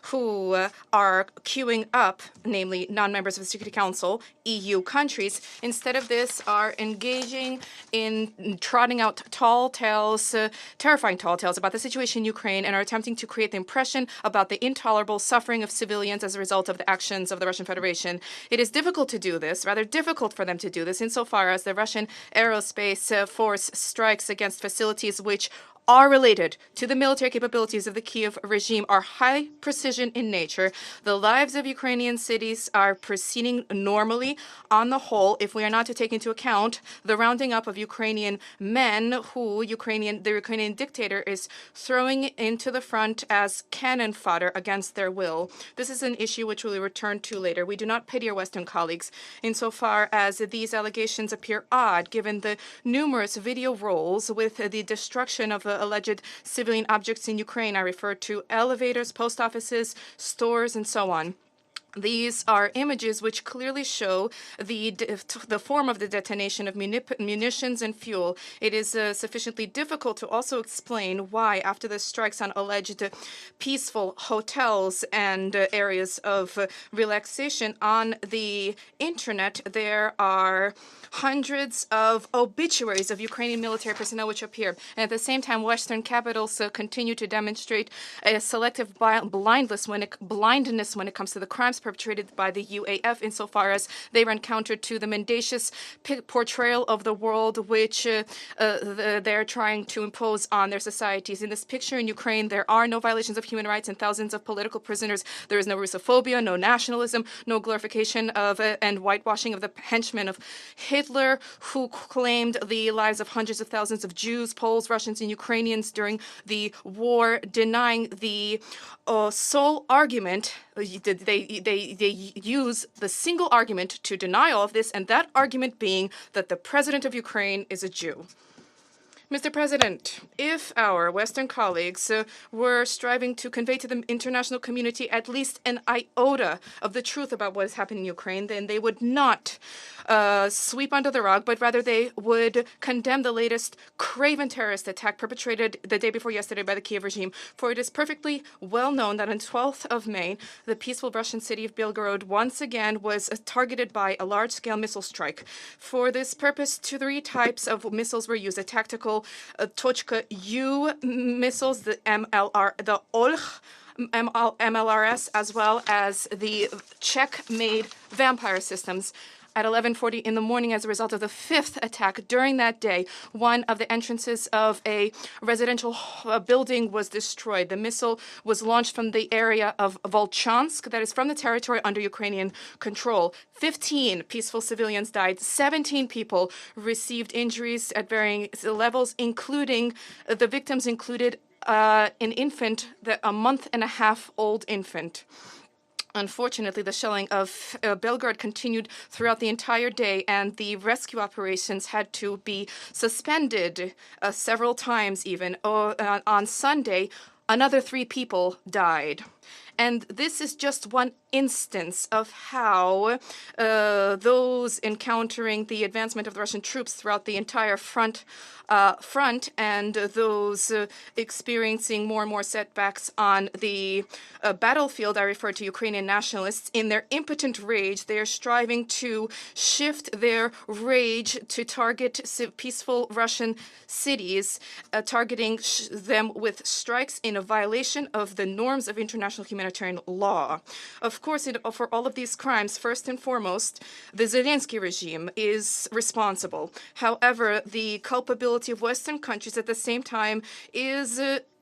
D: who are queuing up, namely non-members of the Security Council, EU countries, instead of this are engaging in trotting out tall tales, terrifying tall tales about the situation in Ukraine, and are attempting to create the impression about the intolerable suffering of civilians as a result of the actions of the Russian Federation. It is difficult to do this, rather difficult for them to do this, insofar as the Russian aerospace force strikes against facilities which are related to the military capabilities of the Kiev regime, are high precision in nature. The lives of Ukrainian cities are proceeding normally on the whole, if we are not to take into account the rounding up of Ukrainian men who the Ukrainian dictator is throwing into the front as cannon fodder against their will. This is an issue which we will return to later. We do not pity our Western colleagues insofar as these allegations appear odd, given the numerous video rolls with the destruction of alleged civilian objects in Ukraine. I refer to elevators, post offices, stores, and so on. These are images which clearly show the form of the detonation of munitions and fuel. It is sufficiently difficult to also explain why, after the strikes on alleged peaceful hotels and areas of relaxation on the internet, there are hundreds of obituaries of Ukrainian military personnel which appear. And at the same time, Western capitals continue to demonstrate a selective blindness when it comes to the crimes perpetrated by the UAF insofar as they run counter to the mendacious portrayal of the world which they're trying to impose on their societies. In this picture in Ukraine, there are no violations of human rights and thousands of political prisoners. There is no Russophobia, no nationalism, no glorification of and whitewashing of the henchmen of Hitler, who claimed the lives of hundreds of thousands of Jews, Poles, Russians, and Ukrainians during the war, denying the sole argument. They use the single argument to deny all of this, and that argument being that the president of Ukraine is a Jew. Mr. President, if our Western colleagues were striving to convey to the international community at least an iota of the truth about what is happening in Ukraine, then they would not sweep under the rug, but rather they would condemn the latest craven terrorist attack perpetrated the day before yesterday by the Kiev regime. For it is perfectly well known that on 12th of May, the peaceful Russian city of Belgorod once again was targeted by a large-scale missile strike. For this purpose, 3 types of missiles were used: a tactical Tochka-U missiles, the Olch MLRS, as well as the Czech-made Vampire systems. At 11:40 in the morning, as a result of the 5th attack during that day, one of the entrances of a residential building was destroyed. The missile was launched from the area of Volchansk, that is from the territory under Ukrainian control. 15 peaceful civilians died. 17 people received injuries at varying levels, including the victims included an infant, a month-and-a-half-old infant. Unfortunately, the shelling of Belgorod continued throughout the entire day, and the rescue operations had to be suspended several times even. On Sunday, another 3 people died. And this is just one instance of how those encountering the advancement of the Russian troops throughout the entire front and those experiencing more and more setbacks on the battlefield. I refer to Ukrainian nationalists. In their impotent rage, they are striving to shift their rage to target peaceful Russian cities, targeting them with strikes in a violation of the norms of international humanitarian law. Of course, for all of these crimes, first and foremost, the Zelensky regime is responsible. However, the culpability of Western countries at the same time is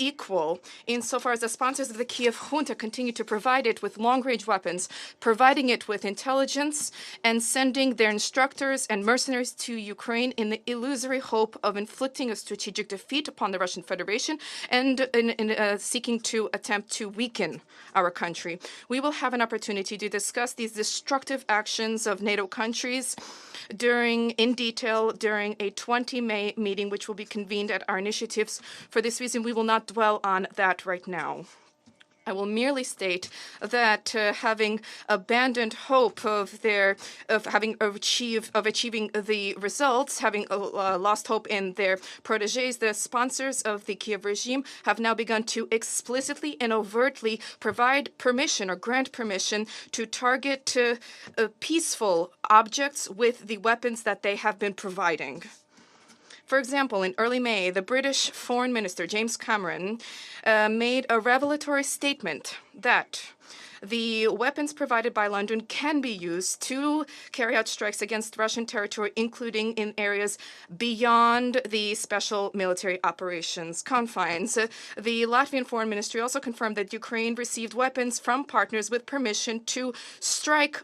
D: equal, insofar as the sponsors of the Kiev junta continue to provide it with long-range weapons, providing it with intelligence, and sending their instructors and mercenaries to Ukraine in the illusory hope of inflicting a strategic defeat upon the Russian Federation and in seeking to attempt to weaken our country. We will have an opportunity to discuss these destructive actions of NATO countries in detail during a 20 May meeting, which will be convened at our initiatives. For this reason, we will not dwell on that right now. I will merely state that having abandoned hope of achieving the results, having lost hope in their proteges, the sponsors of the Kiev regime have now begun to explicitly and overtly provide permission or grant permission to target peaceful objects with the weapons that they have been providing. For example, in early May, the British Foreign Minister, James Cameron, made a revelatory statement that the weapons provided by London can be used to carry out strikes against Russian territory, including in areas beyond the special military operations confines. The Latvian Foreign Ministry also confirmed that Ukraine received weapons from partners with permission to strike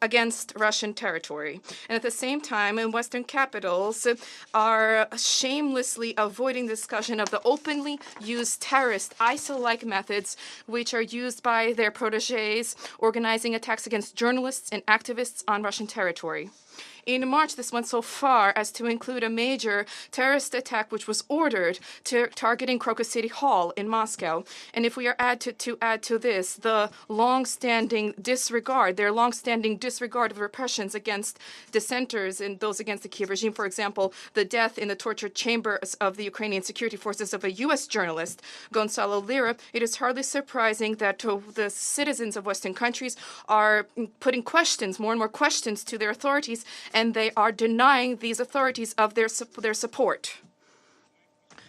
D: against Russian territory. And at the same time, in Western capitals are shamelessly avoiding discussion of the openly used terrorist ISIL-like methods which are used by their proteges, organizing attacks against journalists and activists on Russian territory. In March, this went so far as to include a major terrorist attack which was ordered targeting Crocus City Hall in Moscow. And if we are to add to this the long-standing disregard of repressions against dissenters and those against the Kiev regime, for example, the death in the torture chambers of the Ukrainian security forces of a U.S. journalist, Gonzalo Lira, it is hardly surprising that the citizens of Western countries are putting more and more questions to their authorities, and they are denying these authorities of their support.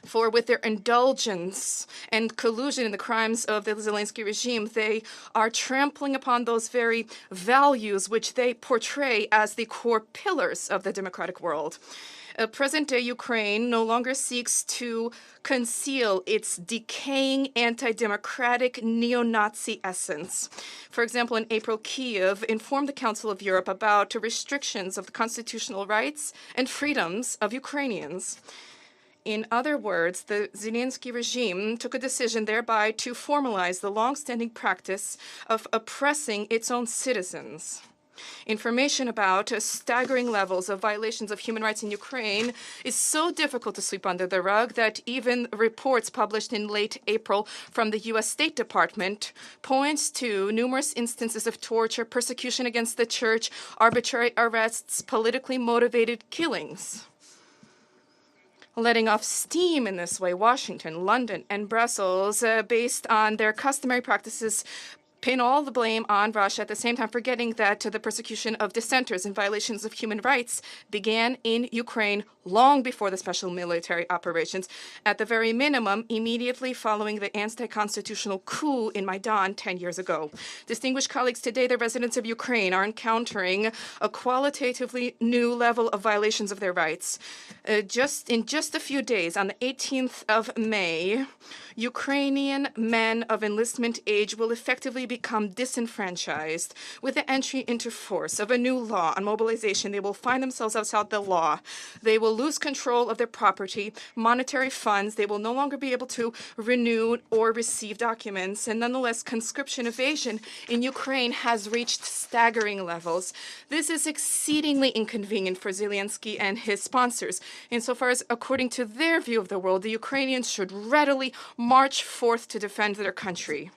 D: For with their indulgence and collusion in the crimes of the Zelensky regime, they are trampling upon those very values which they portray as the core pillars of the democratic world. Present-day Ukraine no longer seeks to conceal its decaying anti-democratic neo-Nazi essence. For example, in April, Kyiv informed the Council of Europe about restrictions of the constitutional rights and freedoms of Ukrainians. In other words, the Zelensky regime took a decision thereby to formalize the long-standing practice of oppressing its own citizens. Information about staggering levels of violations of human rights in Ukraine is so difficult to sweep under the rug that even reports published in late April from the U.S. State Department points to numerous instances of torture, persecution against the church, arbitrary arrests, politically motivated killings. Letting off steam in this way, Washington, London, and Brussels, based on their customary practices, pin all the blame on Russia, at the same time forgetting that the persecution of dissenters and violations of human rights began in Ukraine long before the special military operations, at the very minimum, immediately following the anti-constitutional coup in Maidan 10 years ago. Distinguished colleagues, today the residents of Ukraine are encountering a qualitatively new level of violations of their rights. In just a few days, on the 18th of May, Ukrainian men of enlistment age will effectively become disenfranchised. With the entry into force of a new law on mobilization, they will find themselves outside the law. They will lose control of their property, monetary funds. They will no longer be able to renew or receive documents. And nonetheless, conscription evasion in Ukraine has reached staggering levels. This is exceedingly inconvenient for Zelensky and his sponsors, insofar as, according to their view of the world, the Ukrainians should readily march forth to defend their country.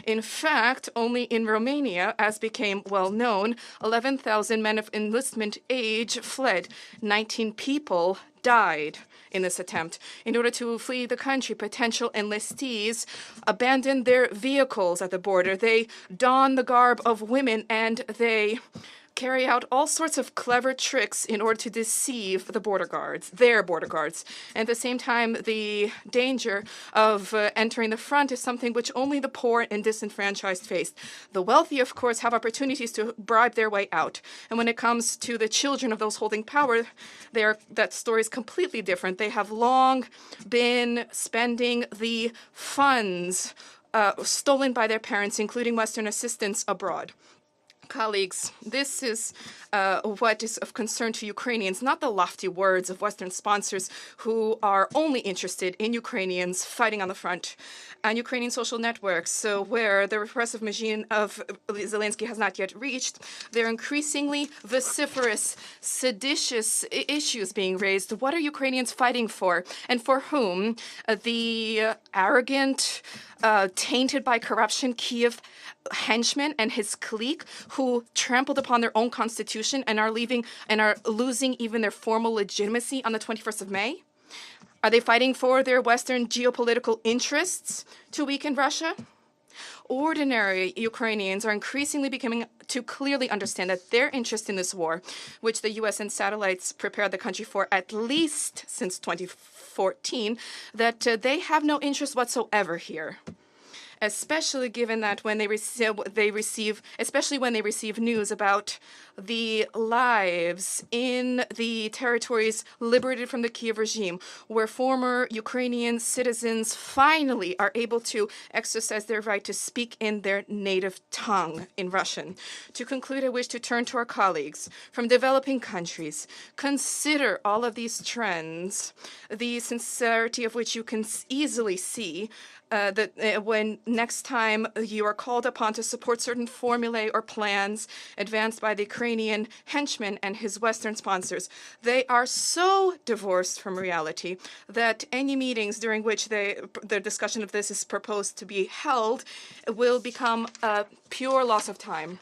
D: In fact, only in Romania, as became well known, 11,000 men of enlistment age fled. 19 people died in this attempt. In order to flee the country, potential enlistees abandoned their vehicles at the border. They don the garb of women and they carry out all sorts of clever tricks in order to deceive the border guards, their border guards. And at the same time, the danger of entering the front is something which only the poor and disenfranchised face. The wealthy, of course, have opportunities to bribe their way out. And when it comes to the children of those holding power, that story is completely different. They have long been spending the funds stolen by their parents, including Western assistance, abroad. Colleagues, this is what is of concern to Ukrainians, not the lofty words of Western sponsors who are only interested in Ukrainians fighting on the front. And Ukrainian social networks, where the repressive machine of Zelensky has not yet reached, there are increasingly vociferous, seditious issues being raised. What are Ukrainians fighting for, and for whom? The arrogant, tainted by corruption Kyiv henchman and his clique who trampled upon their own constitution and are losing even their formal legitimacy on the 21st of May? Are they fighting for their Western geopolitical interests to weaken Russia? Ordinary Ukrainians are increasingly becoming to clearly understand that their interest in this war, which the U.S. and satellites prepared the country for at least since 2014, that they have no interest whatsoever here. Especially given that when they receive news about the lives in the territories liberated from the Kyiv regime, where former Ukrainian citizens finally are able to exercise their right to speak in their native tongue, in Russian. To conclude, I wish to turn to our colleagues from developing countries. Consider all of these trends, the sincerity of which you can easily see when next time you are called upon to support certain formulae or plans advanced by the Ukrainian henchman and his Western sponsors. They are so divorced from reality that any meetings during which the discussion of this is proposed to be held will become a pure loss of time.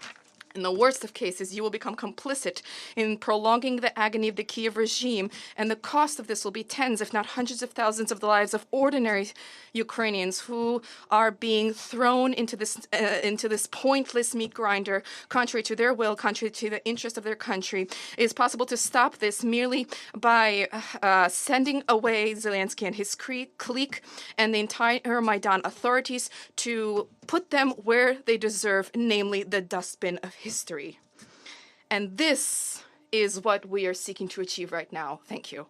D: In the worst of cases, you will become complicit in prolonging the agony of the Kiev regime, and the cost of this will be tens, if not hundreds of thousands of the lives of ordinary Ukrainians who are being thrown into this pointless meat grinder, contrary to their will, contrary to the interest of their country. It is possible to stop this merely by sending away Zelensky and his clique and the entire Maidan authorities to put them where they deserve, namely the dustbin of history. And this is what we are seeking to achieve right now. Thank you.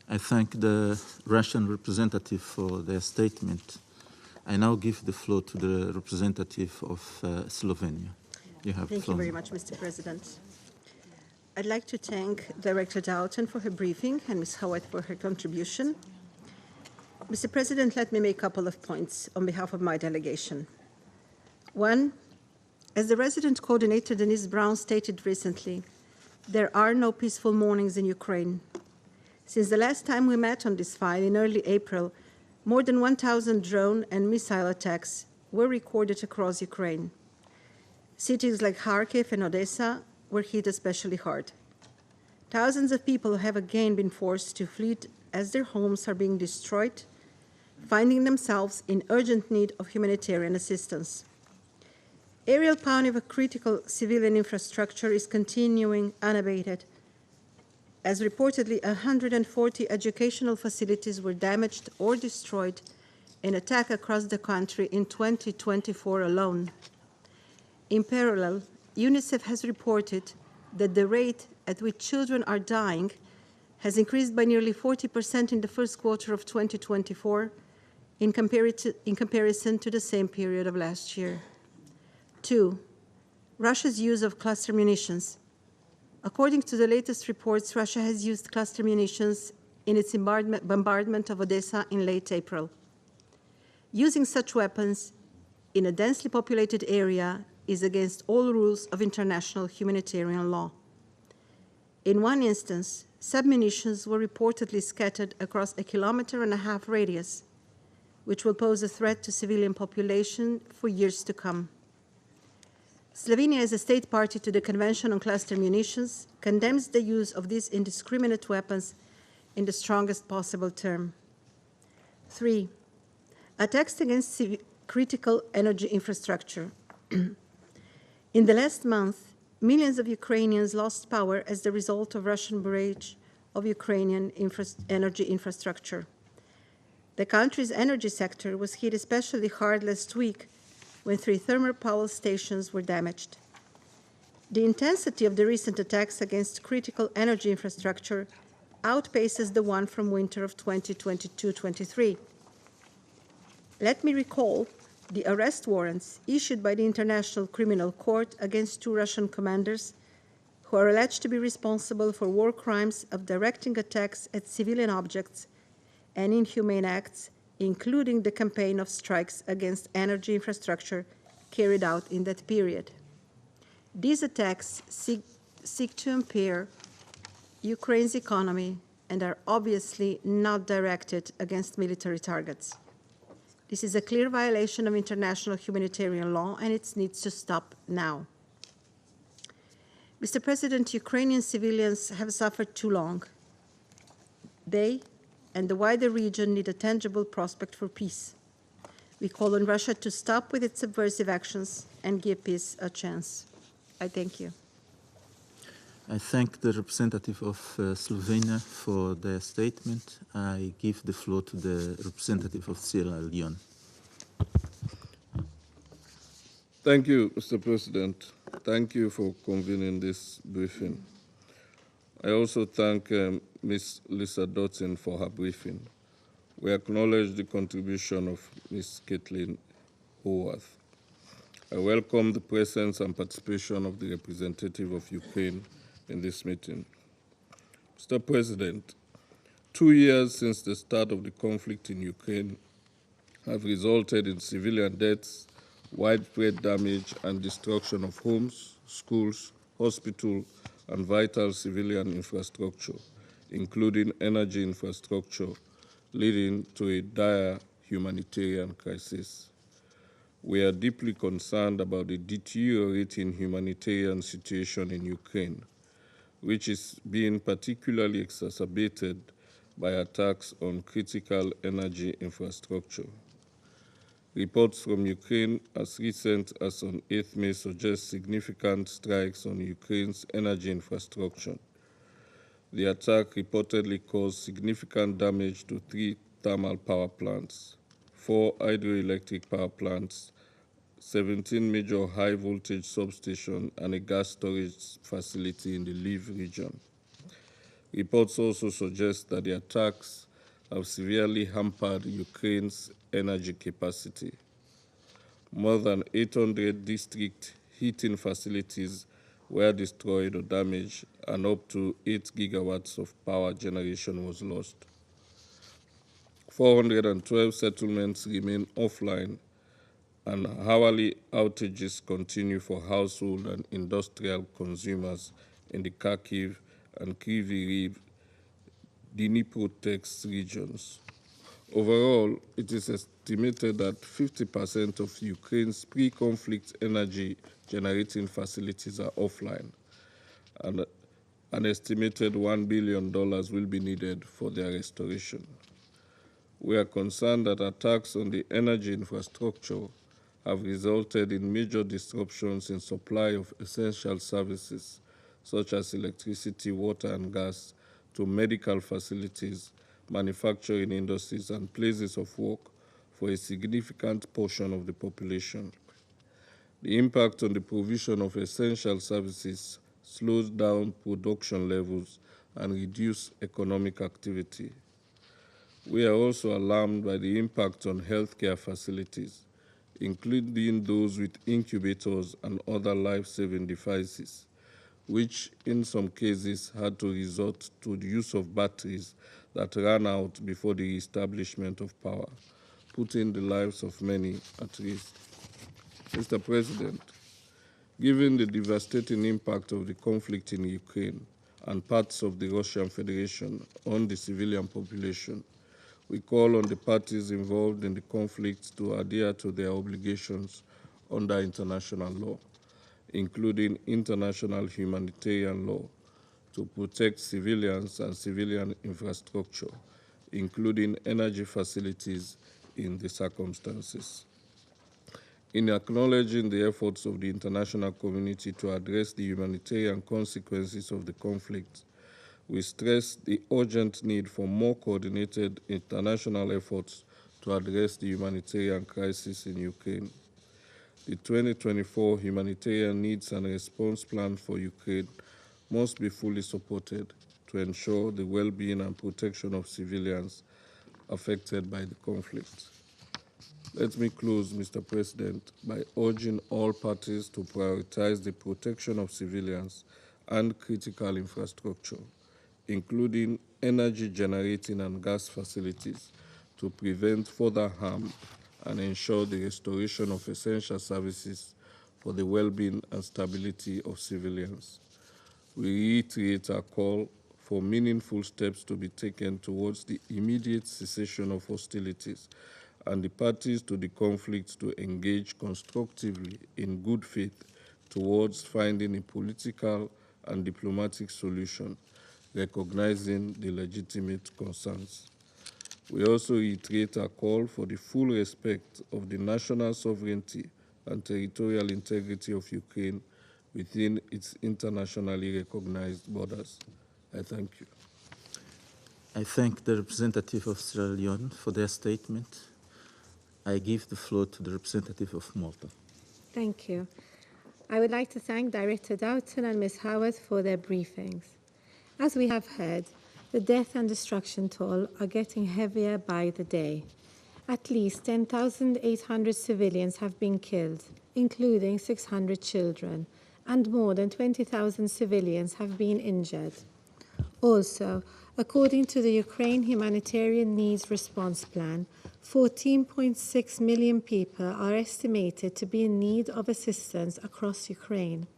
A: I thank the Russian representative for their statement. I now give the floor to the representative of Slovenia. You have
K: Thank you very much, Mr. President. I'd like to thank Director Doughton for her briefing and Ms. Howard for her contribution. Mr. President, let me make a couple of points on behalf of my delegation. One, as the resident coordinator Denise Brown stated recently, there are no peaceful mornings in Ukraine. Since the last time we met on this file in early April, more than 1,000 drone and missile attacks were recorded across Ukraine. Cities like Kharkiv and Odessa were hit especially hard. Thousands of people have again been forced to flee as their homes are being destroyed, finding themselves in urgent need of humanitarian assistance. Aerial pounding of critical civilian infrastructure is continuing unabated, as reportedly 140 educational facilities were damaged or destroyed in attack across the country in 2024 alone. In parallel, UNICEF has reported that the rate at which children are dying has increased by nearly 40% in the first quarter of 2024 in comparison to the same period of last year. 2. Russia's use of cluster munitions. According to the latest reports, Russia has used cluster munitions in its bombardment of Odessa in late April. Using such weapons in a densely populated area is against all rules of international humanitarian law. In one instance, submunitions were reportedly scattered across a 1.5 km radius, which will pose a threat to civilian population for years to come. Slovenia, as a state party to the Convention on Cluster Munitions, condemns the use of these indiscriminate weapons in the strongest possible term. 3. Attacks against critical energy infrastructure. In the last month, millions of Ukrainians lost power as the result of Russian barrage of Ukrainian energy infrastructure. The country's energy sector was hit especially hard last week when 3 thermal power stations were damaged. The intensity of the recent attacks against critical energy infrastructure outpaces the one from winter of 2022-23. Let me recall the arrest warrants issued by the International Criminal Court against 2 Russian commanders who are alleged to be responsible for war crimes of directing attacks at civilian objects and inhumane acts, including the campaign of strikes against energy infrastructure carried out in that period. These attacks seek to impair Ukraine's economy and are obviously not directed against military targets. This is a clear violation of international humanitarian law, and it needs to stop now. Mr. President, Ukrainian civilians have suffered too long. They and the wider region need a tangible prospect for peace. We call on Russia to stop with its subversive actions and give peace a chance. I thank you.
A: I thank the representative of Slovenia for their statement. I give the floor to the representative of Sierra Leone.
L: Thank you, Mr. President. Thank you for convening this briefing. I also thank Ms. Lisa Dotson for her briefing. We acknowledge the contribution of Ms. Caitlin Haworth. I welcome the presence and participation of the representative of Ukraine in this meeting. Mr. President, 2 years since the start of the conflict in Ukraine have resulted in civilian deaths, widespread damage and destruction of homes, schools, hospitals, and vital civilian infrastructure, including energy infrastructure, leading to a dire humanitarian crisis. We are deeply concerned about the deteriorating humanitarian situation in Ukraine, which is being particularly exacerbated by attacks on critical energy infrastructure. Reports from Ukraine as recent as on 8 May suggest significant strikes on Ukraine's energy infrastructure. The attack reportedly caused significant damage to 3 thermal power plants, 4 hydroelectric power plants, 17 major high-voltage substations, and a gas storage facility in the Lviv region. Reports also suggest that the attacks have severely hampered Ukraine's energy capacity. More than 800 district heating facilities were destroyed or damaged, and up to 8 gigawatts of power generation was lost. 412 settlements remain offline, and hourly outages continue for household and industrial consumers in the Kharkiv and Kryvyi Rih Dnipropetrovsk regions. Overall, it is estimated that 50% of Ukraine's pre-conflict energy generating facilities are offline, and an estimated $1 billion will be needed for their restoration. We are concerned that attacks on the energy infrastructure have resulted in major disruptions in supply of essential services such as electricity, water, and gas to medical facilities, manufacturing industries, and places of work for a significant portion of the population. The impact on the provision of essential services slows down production levels and reduces economic activity. We are also alarmed by the impact on healthcare facilities, including those with incubators and other life-saving devices, which in some cases had to resort to the use of batteries that ran out before the establishment of power, putting the lives of many at risk. Mr. President, given the devastating impact of the conflict in Ukraine and parts of the Russian Federation on the civilian population, we call on the parties involved in the conflict to adhere to their obligations under international law, including international humanitarian law, to protect civilians and civilian infrastructure, including energy facilities in the circumstances. In acknowledging the efforts of the international community to address the humanitarian consequences of the conflict, we stress the urgent need for more coordinated international efforts to address the humanitarian crisis in Ukraine. The 2024 Humanitarian Needs and Response Plan for Ukraine must be fully supported to ensure the well-being and protection of civilians affected by the conflict. Let me close, Mr. President, by urging all parties to prioritize the protection of civilians and critical infrastructure, including energy generating and gas facilities, to prevent further harm and ensure the restoration of essential services for the well-being and stability of civilians. We reiterate our call for meaningful steps to be taken towards the immediate cessation of hostilities and the parties to the conflict to engage constructively in good faith towards finding a political and diplomatic solution, recognizing the legitimate concerns. We also reiterate our call for the full respect of the national sovereignty and territorial integrity of Ukraine within its internationally recognized borders. I thank you.
A: I thank the representative of Sierra Leone for their statement. I give the floor to the representative of Malta.
M: Thank you. I would like to thank Director Doughton and Ms. Howard for their briefings. As we have heard, the death and destruction toll are getting heavier by the day. At least 10,800 civilians have been killed, including 600 children, and more than 20,000 civilians have been injured. Also, according to the Ukraine Humanitarian Needs Response Plan, 14.6 million people are estimated to be in need of assistance across Ukraine.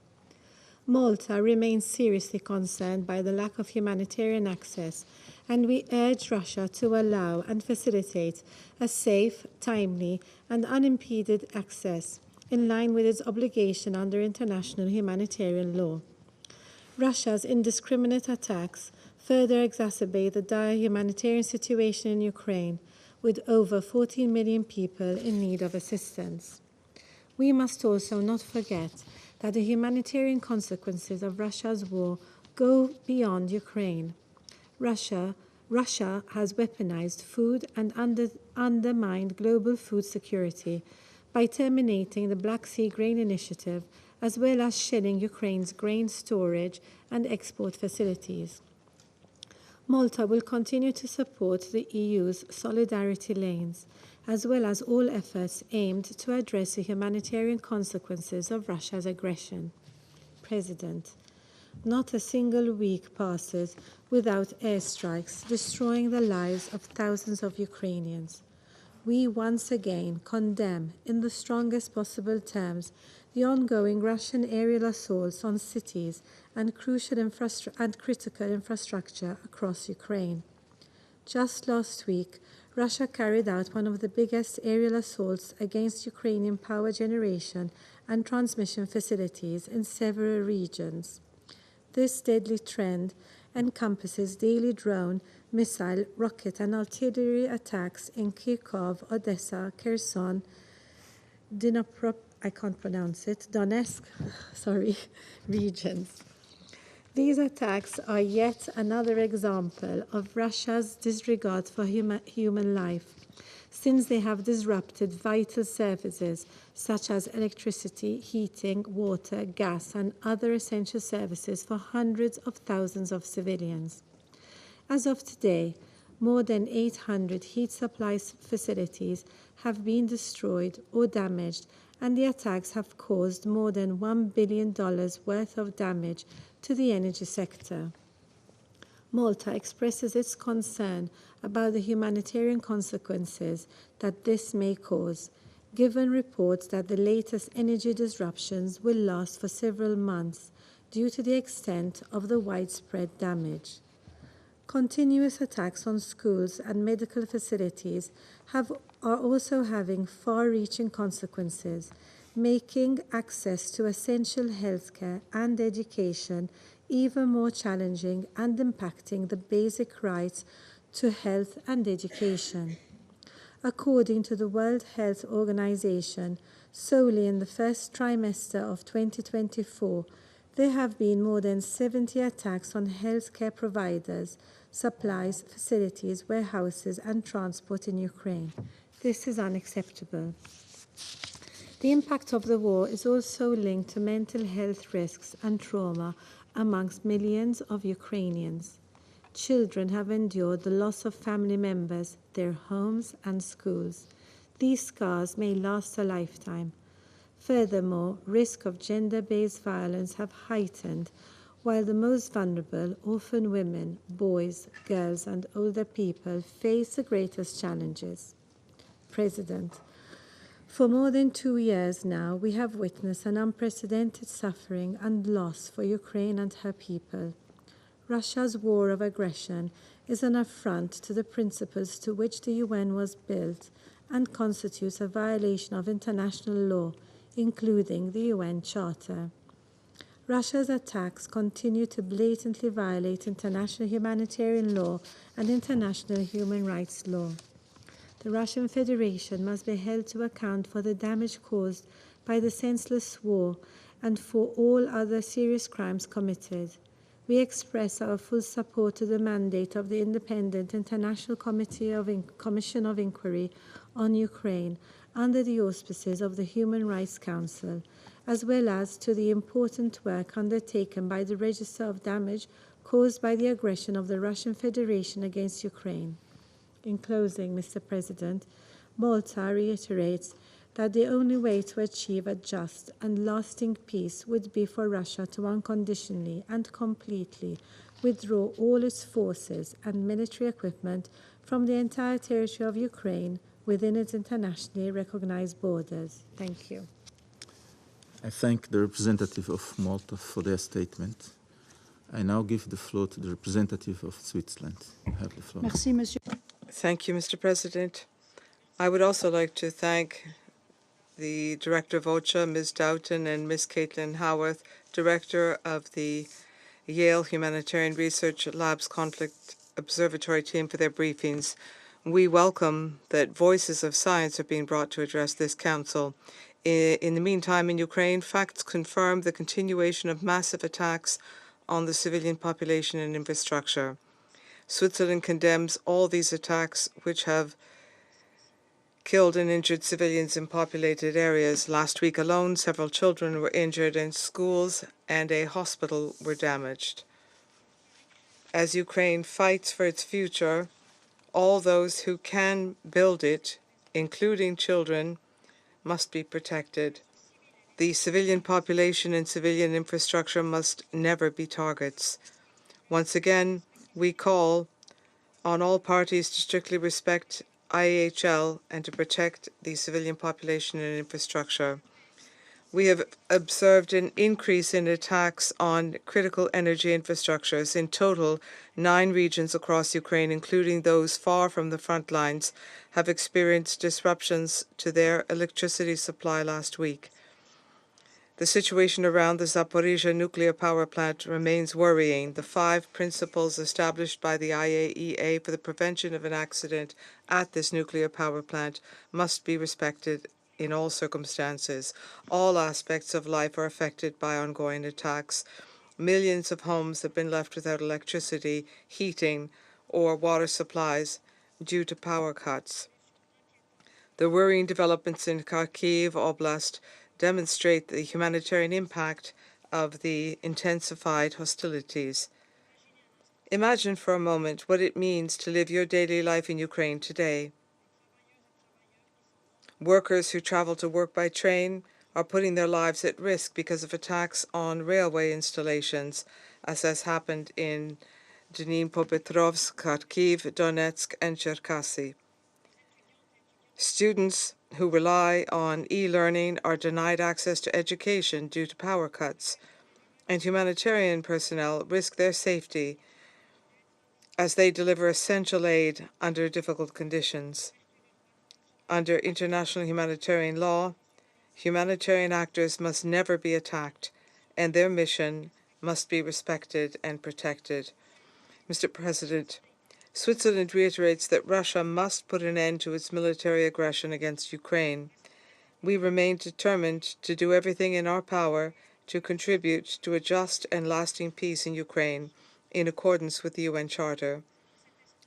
M: Malta remains seriously concerned by the lack of humanitarian access and we urge Russia to allow and facilitate a safe, timely, and unimpeded access in line with its obligation under international humanitarian law. Russia's indiscriminate attacks further exacerbate the dire humanitarian situation in Ukraine, with over 14 million people in need of assistance. We must also not forget that the humanitarian consequences of Russia's war go beyond Ukraine. Russia has weaponized food and undermined global food security by terminating the Black Sea Grain Initiative, as well as shelling Ukraine's grain storage and export facilities. Malta will continue to support the EU's solidarity lanes, as well as all efforts aimed to address the humanitarian consequences of Russia's aggression. President, not a single week passes without airstrikes destroying the lives of thousands of Ukrainians. We once again condemn, in the strongest possible terms, the ongoing Russian aerial assaults on cities and critical infrastructure across Ukraine. Just last week, Russia carried out one of the biggest aerial assaults against Ukrainian power generation and transmission facilities in several regions. This deadly trend encompasses daily drone, missile, rocket, and artillery attacks in Kharkiv, Odessa, Kherson, Donetsk, regions. These attacks are yet another example of Russia's disregard for human life, since they have disrupted vital services such as electricity, heating, water, gas, and other essential services for hundreds of thousands of civilians. As of today, more than 800 heat supply facilities have been destroyed or damaged, and the attacks have caused more than $1 billion worth of damage to the energy sector. Malta expresses its concern about the humanitarian consequences that this may cause, given reports that the latest energy disruptions will last for several months due to the extent of the widespread damage. Continuous attacks on schools and medical facilities are also having far-reaching consequences, making access to essential healthcare and education even more challenging and impacting the basic rights to health and education. According to the World Health Organization, solely in the first trimester of 2024, there have been more than 70 attacks on healthcare providers, supplies, facilities, warehouses, and transport in Ukraine. This is unacceptable. The impact of the war is also linked to mental health risks and trauma amongst millions of Ukrainians. Children have endured the loss of family members, their homes, and schools. These scars may last a lifetime. Furthermore, risk of gender-based violence have heightened, while the most vulnerable, often women, boys, girls, and older people, face the greatest challenges. President, for more than 2 years now, we have witnessed an unprecedented suffering and loss for Ukraine and her people. Russia's war of aggression is an affront to the principles to which the UN was built and constitutes a violation of international law, including the UN Charter. Russia's attacks continue to blatantly violate international humanitarian law and international human rights law. The Russian Federation must be held to account for the damage caused by the senseless war and for all other serious crimes committed. We express our full support to the mandate of the Independent International Commission of Inquiry on Ukraine under the auspices of the Human Rights Council, as well as to the important work undertaken by the Register of Damage caused by the aggression of the Russian Federation against Ukraine. In closing, Mr. President, Malta reiterates that the only way to achieve a just and lasting peace would be for Russia to unconditionally and completely withdraw all its forces and military equipment from the entire territory of Ukraine within its internationally recognized borders. Thank you.
A: I thank the representative of Malta for their statement. I now give the floor to the representative of Switzerland. You have the floor.
N: Merci, Monsieur.
F: Thank you, Mr. President. I would also like to thank the Director of OCHA, Ms. Doughton, and Ms. Caitlin Howarth, Director of the Yale Humanitarian Research Lab's Conflict Observatory Team, for their briefings. We welcome that voices of science are being brought to address this council. In the meantime, in Ukraine, facts confirm the continuation of massive attacks on the civilian population and infrastructure. Switzerland condemns all these attacks, which have killed and injured civilians in populated areas. Last week alone, several children were injured and schools and a hospital were damaged. As Ukraine fights for its future, all those who can build it, including children, must be protected. The civilian population and civilian infrastructure must never be targets. Once again, we call on all parties to strictly respect IAHL and to protect the civilian population and infrastructure. We have observed an increase in attacks on critical energy infrastructures. In total, 9 regions across Ukraine, including those far from the front lines, have experienced disruptions to their electricity supply last week. The situation around the Zaporizhzhia nuclear power plant remains worrying. The 5 principles established by the IAEA for the prevention of an accident at this nuclear power plant must be respected in all circumstances. All aspects of life are affected by ongoing attacks. Millions of homes have been left without electricity, heating, or water supplies due to power cuts. The worrying developments in Kharkiv Oblast demonstrate the humanitarian impact of the intensified hostilities. Imagine for a moment what it means to live your daily life in Ukraine today. Workers who travel to work by train are putting their lives at risk because of attacks on railway installations, as has happened in Dnipropetrovsk, Kharkiv, Donetsk, and Cherkasy. Students who rely on e-learning are denied access to education due to power cuts, and humanitarian personnel risk their safety as they deliver essential aid under difficult conditions. Under international humanitarian law, humanitarian actors must never be attacked, and their mission must be respected and protected. Mr. President, Switzerland reiterates that Russia must put an end to its military aggression against Ukraine. We remain determined to do everything in our power to contribute to a just and lasting peace in Ukraine, in accordance with the UN Charter.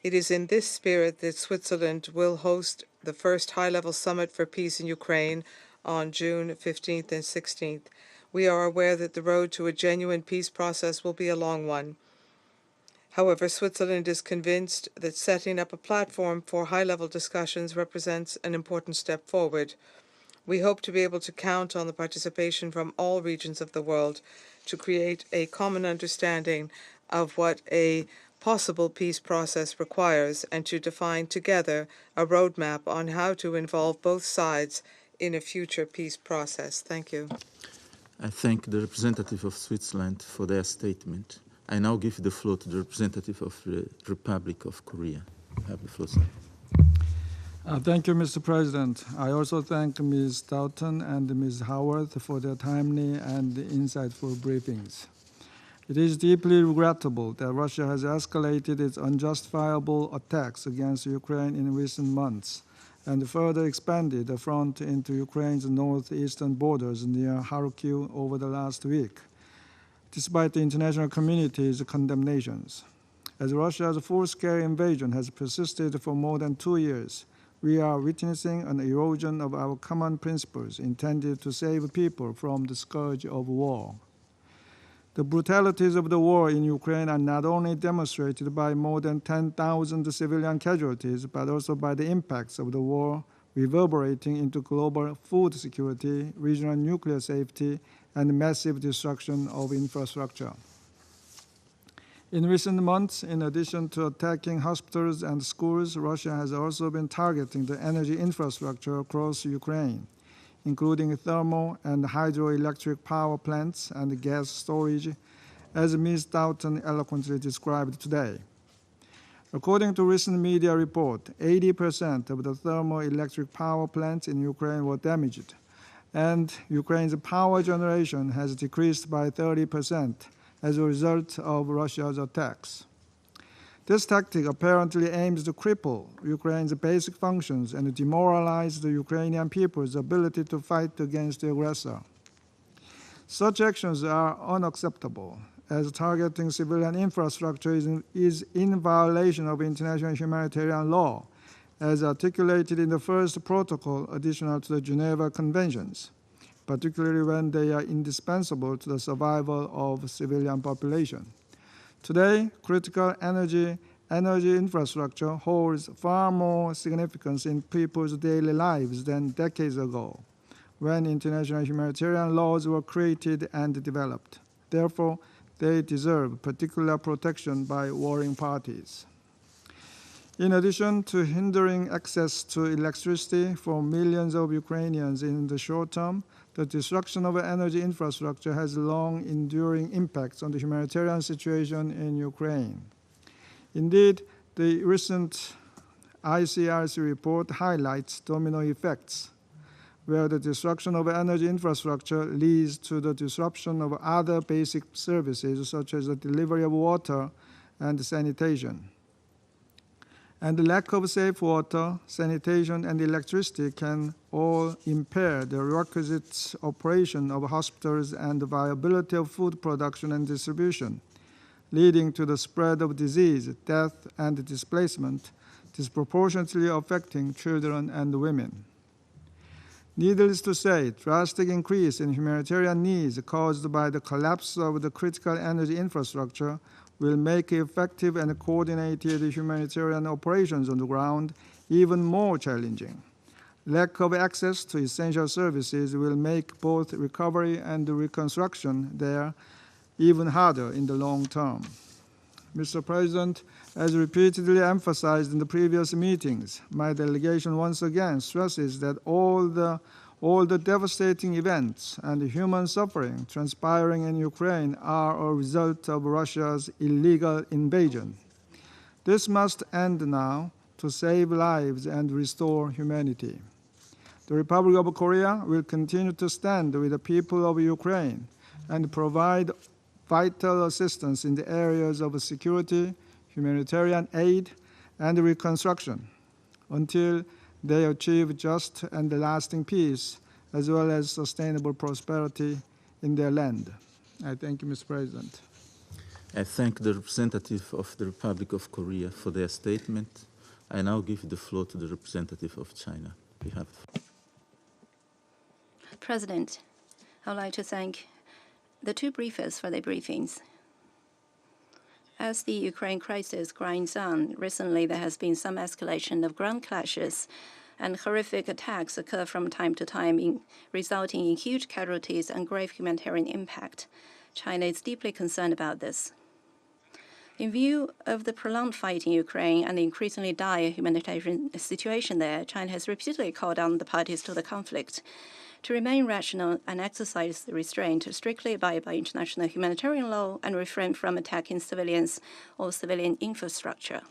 F: It is in this spirit that Switzerland will host the first high-level summit for peace in Ukraine on June 15th and 16th. We are aware that the road to a genuine peace process will be a long one. However, Switzerland is convinced that setting up a platform for high-level discussions represents an important step forward. We hope to be able to count on the participation from all regions of the world to create a common understanding of what a possible peace process requires and to define together a roadmap on how to involve both sides in a future peace process. Thank you.
A: I thank the representative of Switzerland for their statement. I now give the floor to the representative of the Republic of Korea. You have the floor, sir.
O: Thank you, Mr. President. I also thank Ms. Doughton and Ms. Howard for their timely and insightful briefings. It is deeply regrettable that Russia has escalated its unjustifiable attacks against Ukraine in recent months and further expanded the front into Ukraine's northeastern borders near Kharkiv over the last week, despite the international community's condemnations. As Russia's full-scale invasion has persisted for more than 2 years, we are witnessing an erosion of our common principles intended to save people from the scourge of war. The brutalities of the war in Ukraine are not only demonstrated by more than 10,000 civilian casualties, but also by the impacts of the war reverberating into global food security, regional nuclear safety, and massive destruction of infrastructure. In recent months, in addition to attacking hospitals and schools, Russia has also been targeting the energy infrastructure across Ukraine, including thermal and hydroelectric power plants and gas storage, as Ms. Doughton eloquently described today. According to recent media report, 80% of the thermoelectric power plants in Ukraine were damaged, and Ukraine's power generation has decreased by 30% as a result of Russia's attacks. This tactic apparently aims to cripple Ukraine's basic functions and demoralize the Ukrainian people's ability to fight against the aggressor. Such actions are unacceptable, as targeting civilian infrastructure is in violation of international humanitarian law, as articulated in the first protocol additional to the Geneva Conventions, particularly when they are indispensable to the survival of civilian population. Today, critical energy infrastructure holds far more significance in people's daily lives than decades ago, when international humanitarian laws were created and developed. Therefore, they deserve particular protection by warring parties. In addition to hindering access to electricity for millions of Ukrainians in the short term, the destruction of energy infrastructure has long-enduring impacts on the humanitarian situation in Ukraine. Indeed, the recent ICRC report highlights domino effects, where the destruction of energy infrastructure leads to the disruption of other basic services, such as the delivery of water and sanitation. And the lack of safe water, sanitation, and electricity can all impair the requisite operation of hospitals and the viability of food production and distribution, leading to the spread of disease, death, and displacement, disproportionately affecting children and women. Needless to say, drastic increase in humanitarian needs caused by the collapse of the critical energy infrastructure will make effective and coordinated humanitarian operations on the ground even more challenging. Lack of access to essential services will make both recovery and reconstruction there even harder in the long term. Mr. President, as repeatedly emphasized in the previous meetings, my delegation once again stresses that all the devastating events and human suffering transpiring in Ukraine are a result of Russia's illegal invasion. This must end now to save lives and restore humanity. The Republic of Korea will continue to stand with the people of Ukraine and provide vital assistance in the areas of security, humanitarian aid, and reconstruction until they achieve just and lasting peace as well as sustainable prosperity in their land. I thank you, Mr. President.
A: I thank the representative of the Republic of Korea for their statement. I now give the floor to the representative of China. We have.
N: President, I would like to thank the two briefers for their briefings. As the Ukraine crisis grinds on, recently there has been some escalation of ground clashes, and horrific attacks occur from time to time, resulting in huge casualties and grave humanitarian impact. China is deeply concerned about this. In view of the prolonged fight in Ukraine and the increasingly dire humanitarian situation there, China has repeatedly called on the parties to the conflict to remain rational and exercise restraint, strictly abide by international humanitarian law, and refrain from attacking civilians or civilian infrastructure.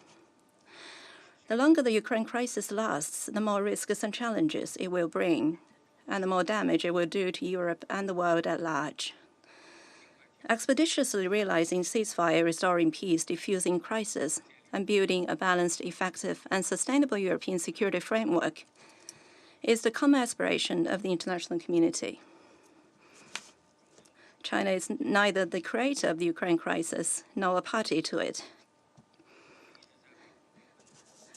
N: The longer the Ukraine crisis lasts, the more risks and challenges it will bring, and the more damage it will do to Europe and the world at large. Expeditiously realizing ceasefire, restoring peace, diffusing crisis, and building a balanced, effective, and sustainable European security framework is the common aspiration of the international community. China is neither the creator of the Ukraine crisis nor a party to it.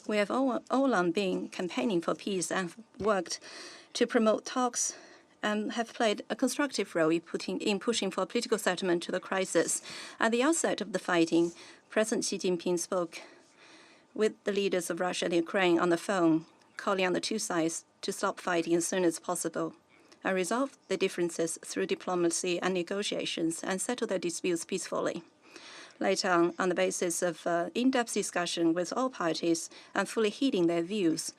N: We have all along been campaigning for peace and worked to promote talks and have played a constructive role in pushing for a political settlement to the crisis. At the outset of the fighting, President Xi Jinping spoke with the leaders of Russia and Ukraine on the phone, calling on the two sides to stop fighting as soon as possible and resolve the differences through diplomacy and negotiations and settle their disputes peacefully. Later on the basis of in-depth discussion with all parties and fully heeding their views,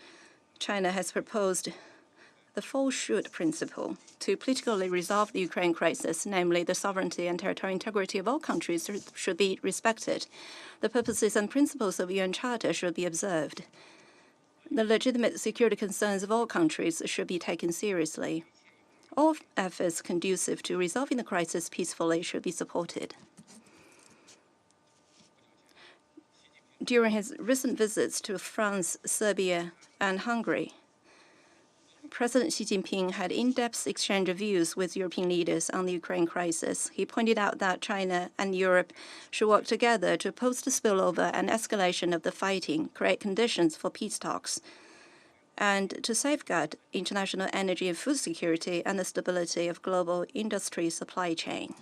N: China has proposed the full should principle to politically resolve the Ukraine crisis, namely the sovereignty and territorial integrity of all countries, should be respected. The purposes and principles of the UN Charter should be observed. The legitimate security concerns of all countries should be taken seriously. All efforts conducive to resolving the crisis peacefully should be supported. During his recent visits to France, Serbia, and Hungary, President Xi Jinping had in-depth exchange of views with European leaders on the Ukraine crisis. He pointed out that China and Europe should work together to oppose the spillover and escalation of the fighting, create conditions for peace talks, and to safeguard international energy and food security and the stability of global industry supply chain.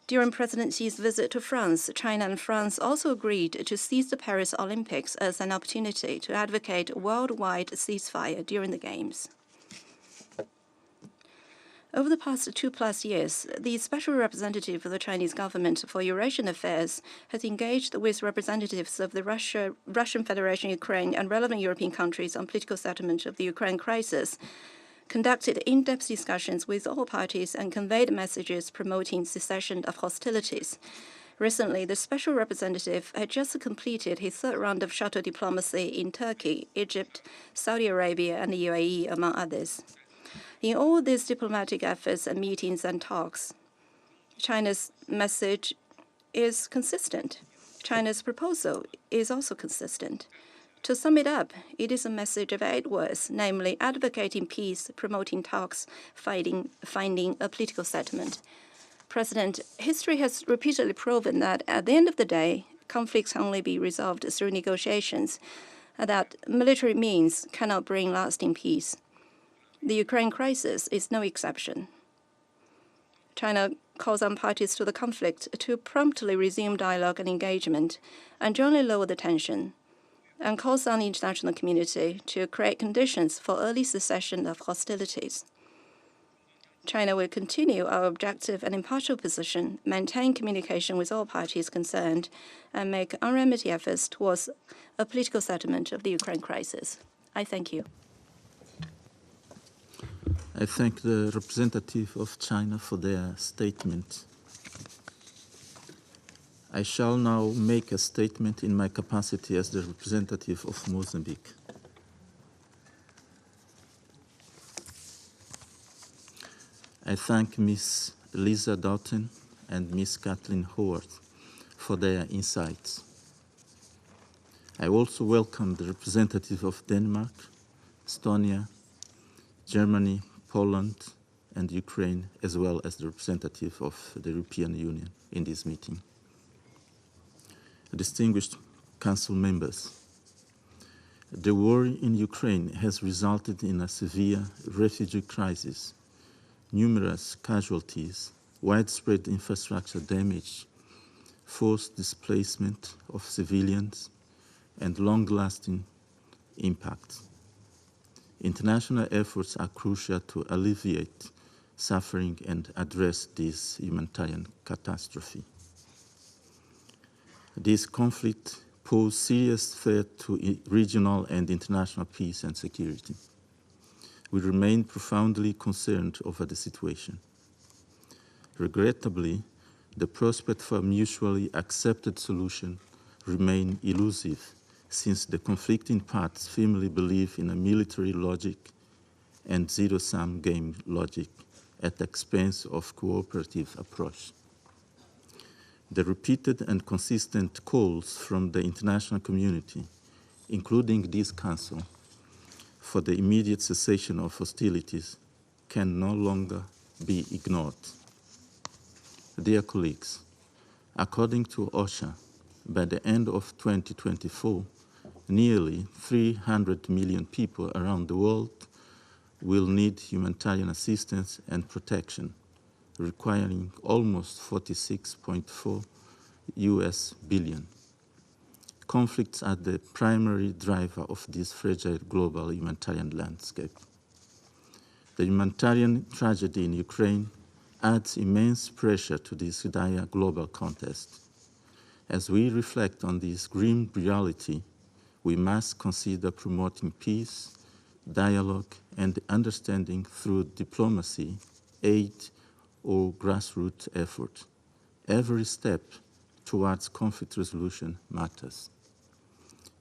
N: During President Xi's visit to France, China and France also agreed to seize the Paris Olympics as an opportunity to advocate worldwide ceasefire during the Games. Over the past 2+ years, the Special Representative of the Chinese government for Eurasian Affairs has engaged with representatives of the Russian Federation, Ukraine, and relevant European countries on political settlement of the Ukraine crisis, conducted in-depth discussions with all parties, and conveyed messages promoting cessation of hostilities. Recently, the Special Representative had just completed his third round of shuttle diplomacy in Turkey, Egypt, Saudi Arabia, and the UAE, among others. In all these diplomatic efforts and meetings and talks, China's message is consistent. China's proposal is also consistent. To sum it up, it is a message of 8 words, namely advocating peace, promoting talks, finding a political settlement. President, history has repeatedly proven that at the end of the day, conflicts can only be resolved through negotiations, and that military means cannot bring lasting peace. The Ukraine crisis is no exception. China calls on parties to the conflict to promptly resume dialogue and engagement and jointly lower the tension, and calls on the international community to create conditions for early cessation of hostilities. China will continue our objective and impartial position, maintain communication with all parties concerned, and make unremitting efforts towards a political settlement of the Ukraine crisis. I thank you.
A: I thank the representative of China for their statement. I shall now make a statement in my capacity as the representative of Mozambique. I thank Ms. Lisa Doughton and Ms. Kathleen Howard for their insights. I also welcome the representative of Denmark, Estonia, Germany, Poland, and Ukraine, as well as the representative of the European Union in this meeting. Distinguished Council members, the war in Ukraine has resulted in a severe refugee crisis, numerous casualties, widespread infrastructure damage, forced displacement of civilians, and long-lasting impact. International efforts are crucial to alleviate suffering and address this humanitarian catastrophe. This conflict poses serious threat to regional and international peace and security. We remain profoundly concerned over the situation. Regrettably, the prospect for a mutually accepted solution remain elusive, since the conflicting parts firmly believe in a military logic and zero-sum game logic at the expense of cooperative approach. The repeated and consistent calls from the international community, including this Council, for the immediate cessation of hostilities can no longer be ignored. Dear colleagues, according to OSHA, by the end of 2024, nearly 300 million people around the world will need humanitarian assistance and protection, requiring almost $46.4 billion. Conflicts are the primary driver of this fragile global humanitarian landscape. The humanitarian tragedy in Ukraine adds immense pressure to this dire global context. As we reflect on this grim reality, we must consider promoting peace, dialogue, and understanding through diplomacy, aid, or grassroots effort. Every step towards conflict resolution matters.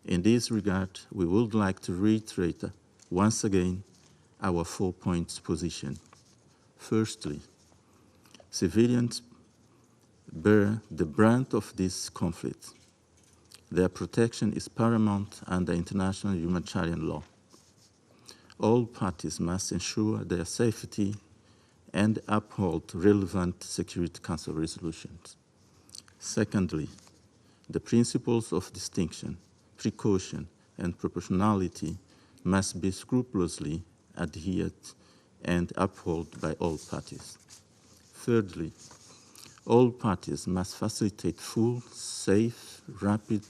A: In this regard, we would like to reiterate once again our 4 points position. Firstly, civilians bear the brunt of this conflict. Their protection is paramount under international humanitarian law. All parties must ensure their safety and uphold relevant Security Council resolutions. Secondly, the principles of distinction, precaution, and proportionality must be scrupulously adhered and upheld by all parties. Thirdly, all parties must facilitate full, safe, rapid,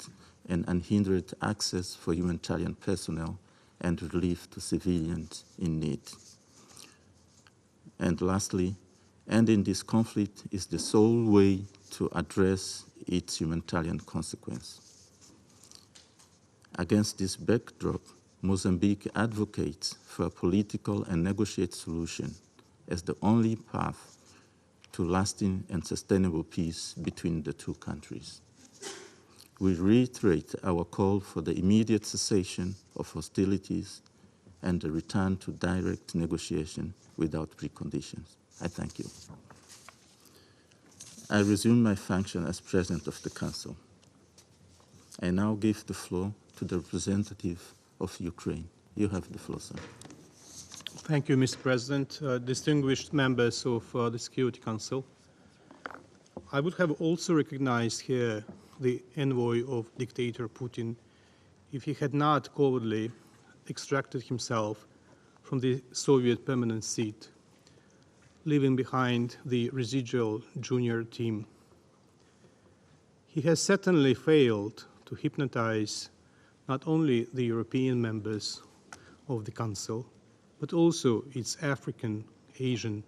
A: and unhindered access for humanitarian personnel and relief to civilians in need. And lastly, ending this conflict is the sole way to address its humanitarian consequence. Against this backdrop, Mozambique advocates for a political and negotiated solution as the only path to lasting and sustainable peace between the two countries. We reiterate our call for the immediate cessation of hostilities and the return to direct negotiation without preconditions. I thank you. I resume my function as President of the Council. I now give the floor to the representative of Ukraine. You have the floor, sir.
P: Thank you, Mr. President. Distinguished members of the Security Council, I would have also recognized here the envoy of dictator Putin if he had not covertly extracted himself from the Soviet permanent seat, leaving behind the residual junior team. He has certainly failed to hypnotize not only the European members of the Council, but also its African, Asian,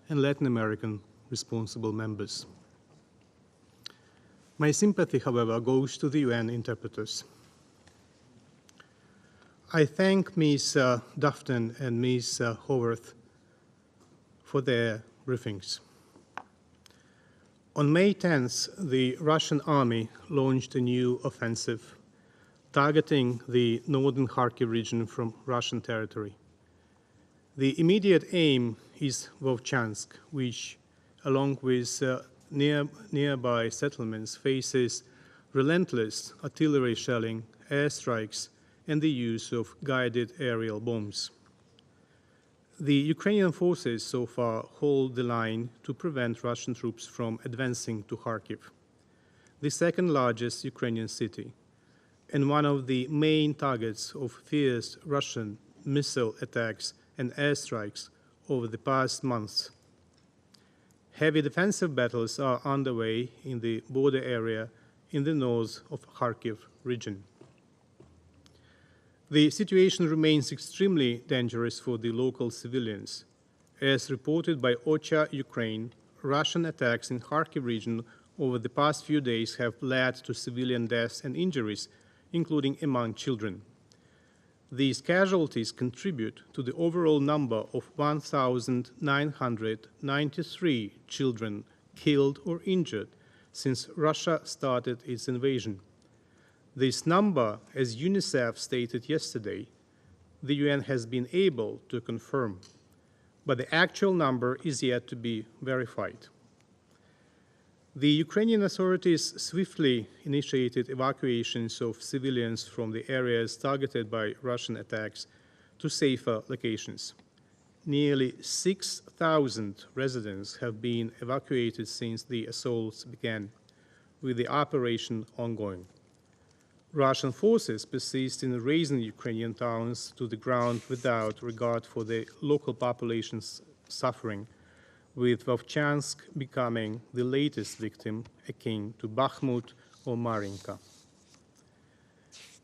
P: and Latin American responsible members. My sympathy, however, goes to the UN interpreters. I thank Ms. Dufton and Ms. Haworth for their briefings. On May 10th, the Russian army launched a new offensive targeting the northern Kharkiv region from Russian territory. The immediate aim is Vovchansk, which, along with nearby settlements, faces relentless artillery shelling, airstrikes, and the use of guided aerial bombs. The Ukrainian forces so far hold the line to prevent Russian troops from advancing to Kharkiv, the second largest Ukrainian city, and one of the main targets of fierce Russian missile attacks and airstrikes over the past months. Heavy defensive battles are underway in the border area in the north of Kharkiv region. The situation remains extremely dangerous for the local civilians. As reported by OCHA Ukraine, Russian attacks in Kharkiv region over the past few days have led to civilian deaths and injuries, including among children. These casualties contribute to the overall number of 1,993 children killed or injured since Russia started its invasion. This number, as UNICEF stated yesterday, the UN has been able to confirm, but the actual number is yet to be verified. The Ukrainian authorities swiftly initiated evacuations of civilians from the areas targeted by Russian attacks to safer locations. Nearly 6,000 residents have been evacuated since the assaults began, with the operation ongoing. Russian forces persist in razing Ukrainian towns to the ground without regard for the local population's suffering, with Vovchansk becoming the latest victim, akin to Bakhmut or Marinka.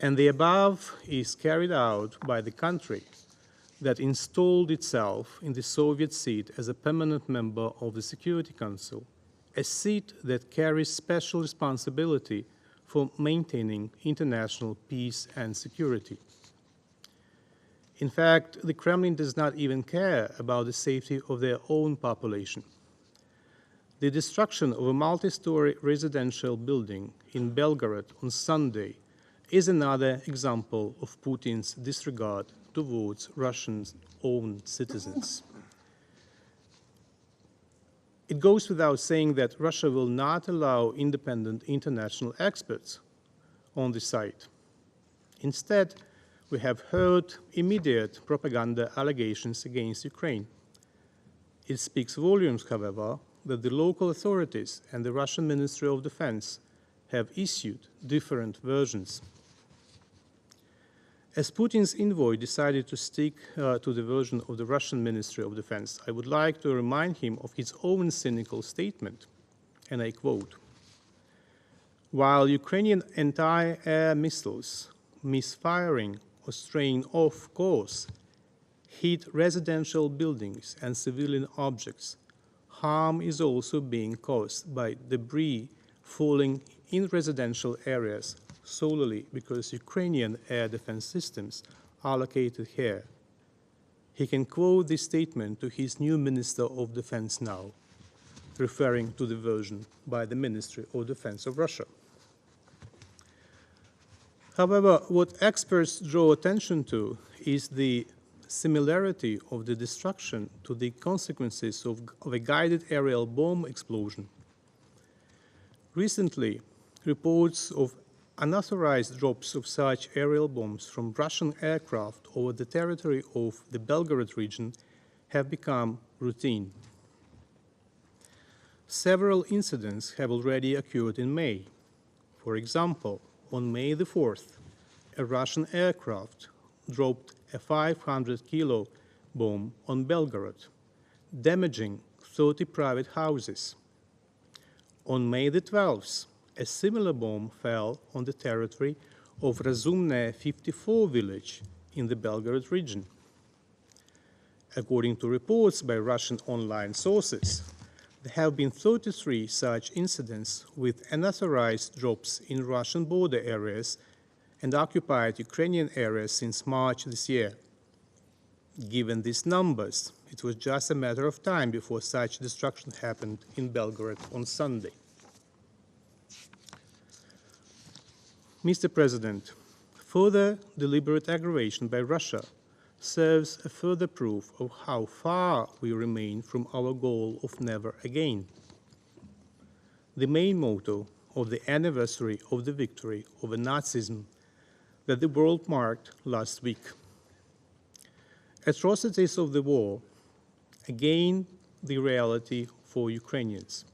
P: And the above is carried out by the country that installed itself in the Soviet seat as a permanent member of the Security Council, a seat that carries special responsibility for maintaining international peace and security. In fact, the Kremlin does not even care about the safety of their own population. The destruction of a multi-story residential building in Belgorod on Sunday is another example of Putin's disregard towards Russia's own citizens. It goes without saying that Russia will not allow independent international experts on the site. Instead, we have heard immediate propaganda allegations against Ukraine. It speaks volumes, however, that the local authorities and the Russian Ministry of Defense have issued different versions. As Putin's envoy decided to stick to the version of the Russian Ministry of Defense, I would like to remind him of his own cynical statement, and I quote, "While Ukrainian anti-air missiles misfiring or straying off course hit residential buildings and civilian objects, harm is also being caused by debris falling in residential areas solely because Ukrainian air defense systems are located here." He can quote this statement to his new Minister of Defense now, referring to the version by the Ministry of Defense of Russia. However, what experts draw attention to is the similarity of the destruction to the consequences of a guided aerial bomb explosion. Recently, reports of unauthorized drops of such aerial bombs from Russian aircraft over the territory of the Belgorod region have become routine. Several incidents have already occurred in May. For example, on May the 4th, a Russian aircraft dropped a 500-kilo bomb on Belgorod, damaging 30 private houses. On May the 12th, a similar bomb fell on the territory of Razumne 54 village in the Belgorod region. According to reports by Russian online sources, there have been 33 such incidents with unauthorized drops in Russian border areas and occupied Ukrainian areas since March this year. Given these numbers, it was just a matter of time before such destruction happened in Belgorod on Sunday. Mr. President, further deliberate aggravation by Russia serves a further proof of how far we remain from our goal of never again. The main motto of the anniversary of the victory over Nazism that the world marked last week. Atrocities of the war, again the reality for Ukrainians.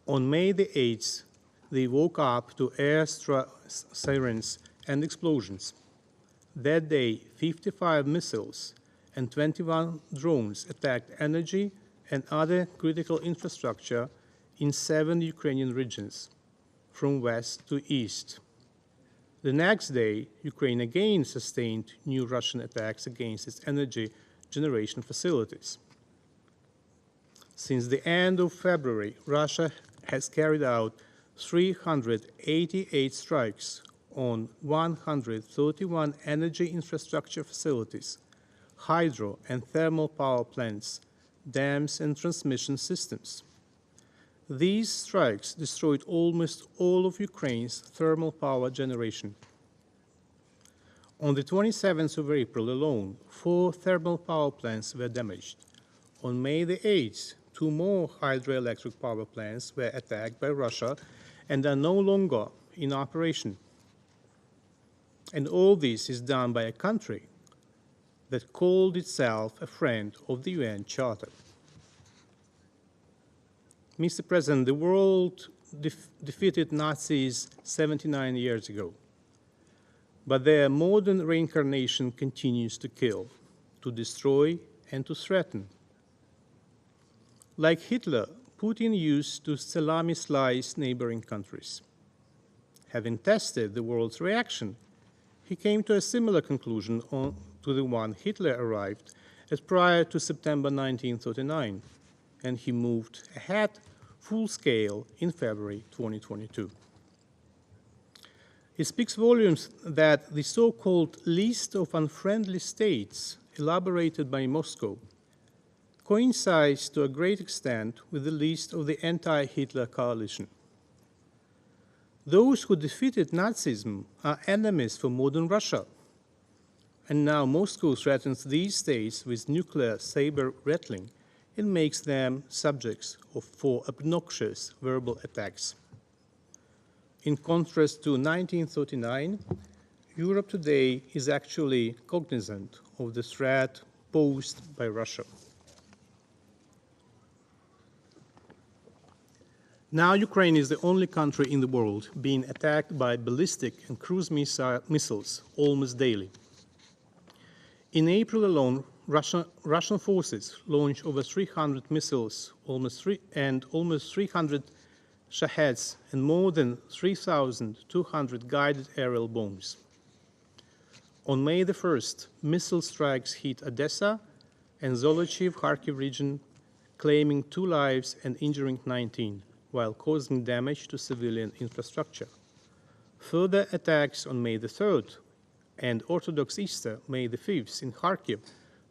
P: On May the 8th, they woke up to air sirens and explosions. That day, 55 missiles and 21 drones attacked energy and other critical infrastructure in 7 Ukrainian regions, from west to east. The next day, Ukraine again sustained new Russian attacks against its energy generation facilities. Since the end of February, Russia has carried out 388 strikes on 131 energy infrastructure facilities, hydro and thermal power plants, dams and transmission systems. These strikes destroyed almost all of Ukraine's thermal power generation. On the 27th of April alone, 4 thermal power plants were damaged. On May the 8th, 2 more hydroelectric power plants were attacked by Russia and are no longer in operation. And all this is done by a country that called itself a friend of the UN Charter. Mr. President, the world defeated Nazis 79 years ago, but their modern reincarnation continues to kill, to destroy, and to threaten. Like Hitler, Putin used to salami slice neighboring countries. Having tested the world's reaction, he came to a similar conclusion to the one Hitler arrived at prior to September 1939, and he moved ahead full scale in February 2022. It speaks volumes that the so-called list of unfriendly states elaborated by Moscow coincides to a great extent with the list of the anti-Hitler coalition. Those who defeated Nazism are enemies for modern Russia, and now Moscow threatens these states with nuclear saber-rattling and makes them subjects for obnoxious verbal attacks. In contrast to 1939, Europe today is actually cognizant of the threat posed by Russia. Now Ukraine is the only country in the world being attacked by ballistic and cruise missiles almost daily. In April alone, Russian forces launched over 300 missiles, almost 300 Shaheds, and more than 3,200 guided aerial bombs. On May the 1st, missile strikes hit Odessa and Zolochiv, Kharkiv region, claiming 2 lives and injuring 19, while causing damage to civilian infrastructure. Further attacks on May the 3rd and Orthodox Easter, May the 5th, in Kharkiv,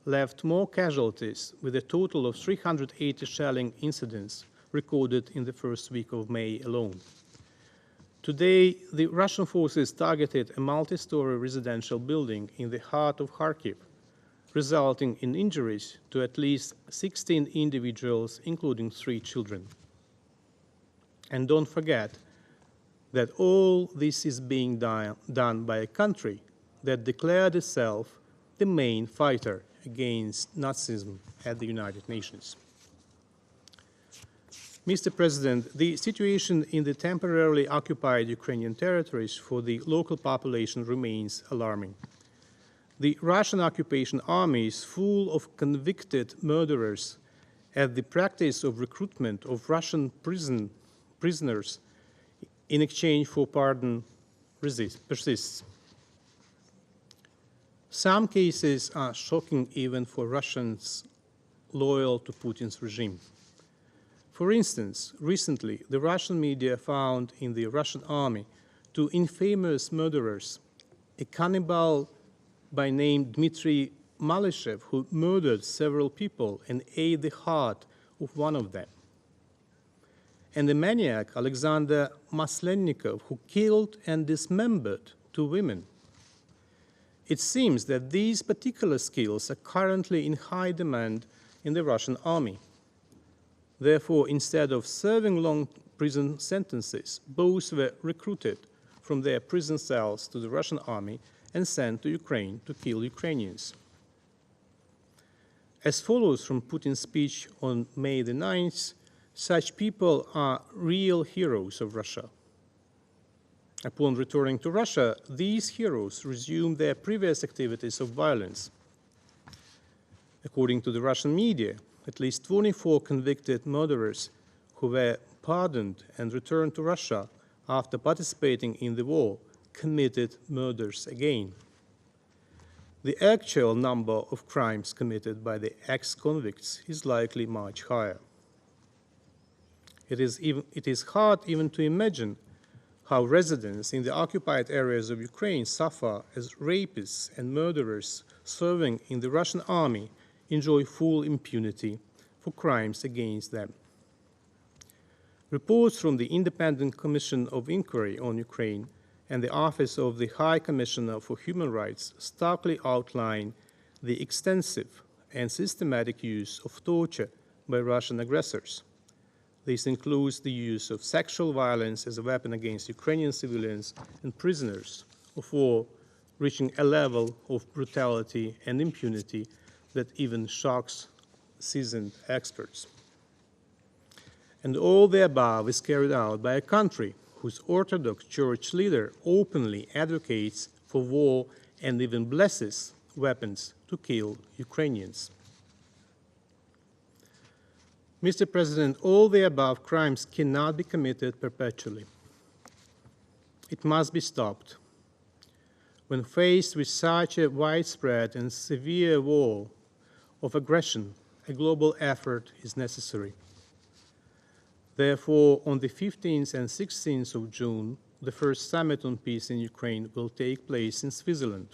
P: left more casualties, with a total of 380 shelling incidents recorded in the first week of May alone. Today, the Russian forces targeted a multi-story residential building in the heart of Kharkiv, resulting in injuries to at least 16 individuals, including 3 children. And don't forget that all this is being done by a country that declared itself the main fighter against Nazism at the United Nations. Mr. President, the situation in the temporarily occupied Ukrainian territories for the local population remains alarming. The Russian occupation army is full of convicted murderers, and the practice of recruitment of Russian prisoners in exchange for pardon persists. Some cases are shocking even for Russians loyal to Putin's regime. For instance, recently, the Russian media found in the Russian army 2 infamous murderers, a cannibal by name Dmitry Malyshev, who murdered several people and ate the heart of one of them, and the maniac Alexander Maslennikov, who killed and dismembered 2 women. It seems that these particular skills are currently in high demand in the Russian army. Therefore, instead of serving long prison sentences, both were recruited from their prison cells to the Russian army and sent to Ukraine to kill Ukrainians. As follows from Putin's speech on May the 9th, such people are real heroes of Russia. Upon returning to Russia, these heroes resumed their previous activities of violence. According to the Russian media, at least 24 convicted murderers who were pardoned and returned to Russia after participating in the war committed murders again. The actual number of crimes committed by the ex-convicts is likely much higher. It is hard even to imagine how residents in the occupied areas of Ukraine suffer as rapists and murderers serving in the Russian army enjoy full impunity for crimes against them. Reports from the Independent Commission of Inquiry on Ukraine and the Office of the High Commissioner for Human Rights starkly outline the extensive and systematic use of torture by Russian aggressors. This includes the use of sexual violence as a weapon against Ukrainian civilians and prisoners of war, reaching a level of brutality and impunity that even shocks seasoned experts. And all the above is carried out by a country whose Orthodox Church leader openly advocates for war and even blesses weapons to kill Ukrainians. Mr. President, all the above crimes cannot be committed perpetually. It must be stopped. When faced with such a widespread and severe war of aggression, a global effort is necessary. Therefore, on the 15th and 16th of June, the first summit on peace in Ukraine will take place in Switzerland.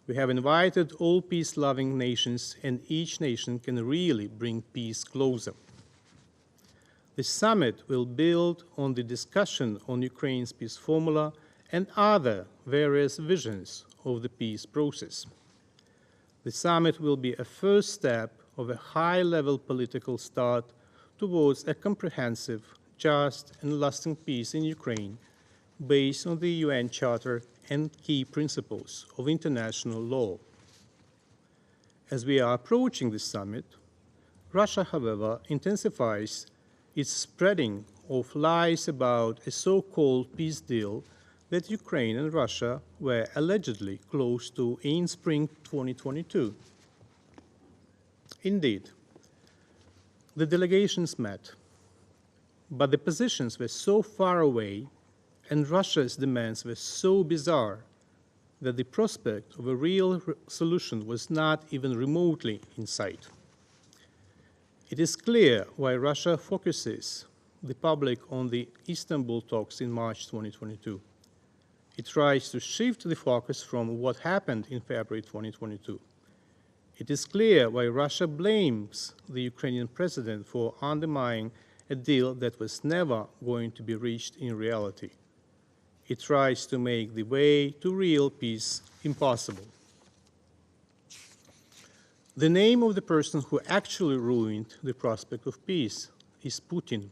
P: We have invited all peace-loving nations, and each nation can really bring peace closer. The summit will build on the discussion on Ukraine's peace formula and other various visions of the peace process. The summit will be a first step of a high-level political start towards a comprehensive, just, and lasting peace in Ukraine based on the UN Charter and key principles of international law. As we are approaching this summit, Russia, however, intensifies its spreading of lies about a so-called peace deal that Ukraine and Russia were allegedly close to in spring 2022. Indeed, the delegations met, but the positions were so far away and Russia's demands were so bizarre that the prospect of a real solution was not even remotely in sight. It is clear why Russia focuses the public on the Istanbul talks in March 2022. It tries to shift the focus from what happened in February 2022. It is clear why Russia blames the Ukrainian president for undermining a deal that was never going to be reached in reality. It tries to make the way to real peace impossible. The name of the person who actually ruined the prospect of peace is Putin.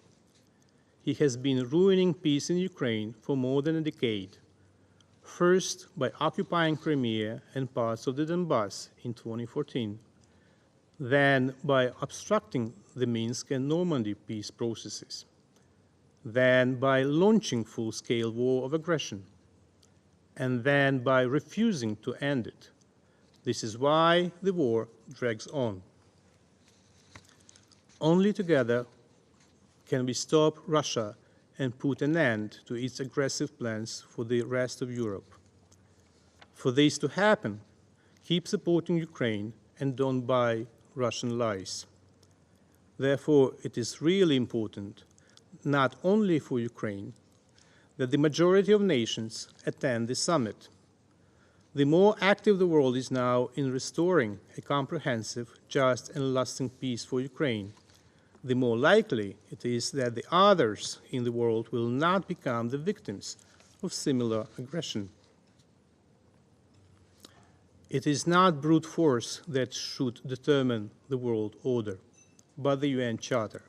P: He has been ruining peace in Ukraine for more than a decade, first by occupying Crimea and parts of the Donbass in 2014, then by obstructing the Minsk and Normandy peace processes, then by launching full-scale war of aggression, and then by refusing to end it. This is why the war drags on. Only together can we stop Russia and put an end to its aggressive plans for the rest of Europe. For this to happen, keep supporting Ukraine and don't buy Russian lies. Therefore, it is really important, not only for Ukraine, that the majority of nations attend the summit. The more active the world is now in restoring a comprehensive, just, and lasting peace for Ukraine, the more likely it is that the others in the world will not become the victims of similar aggression. It is not brute force that should determine the world order, but the UN Charter.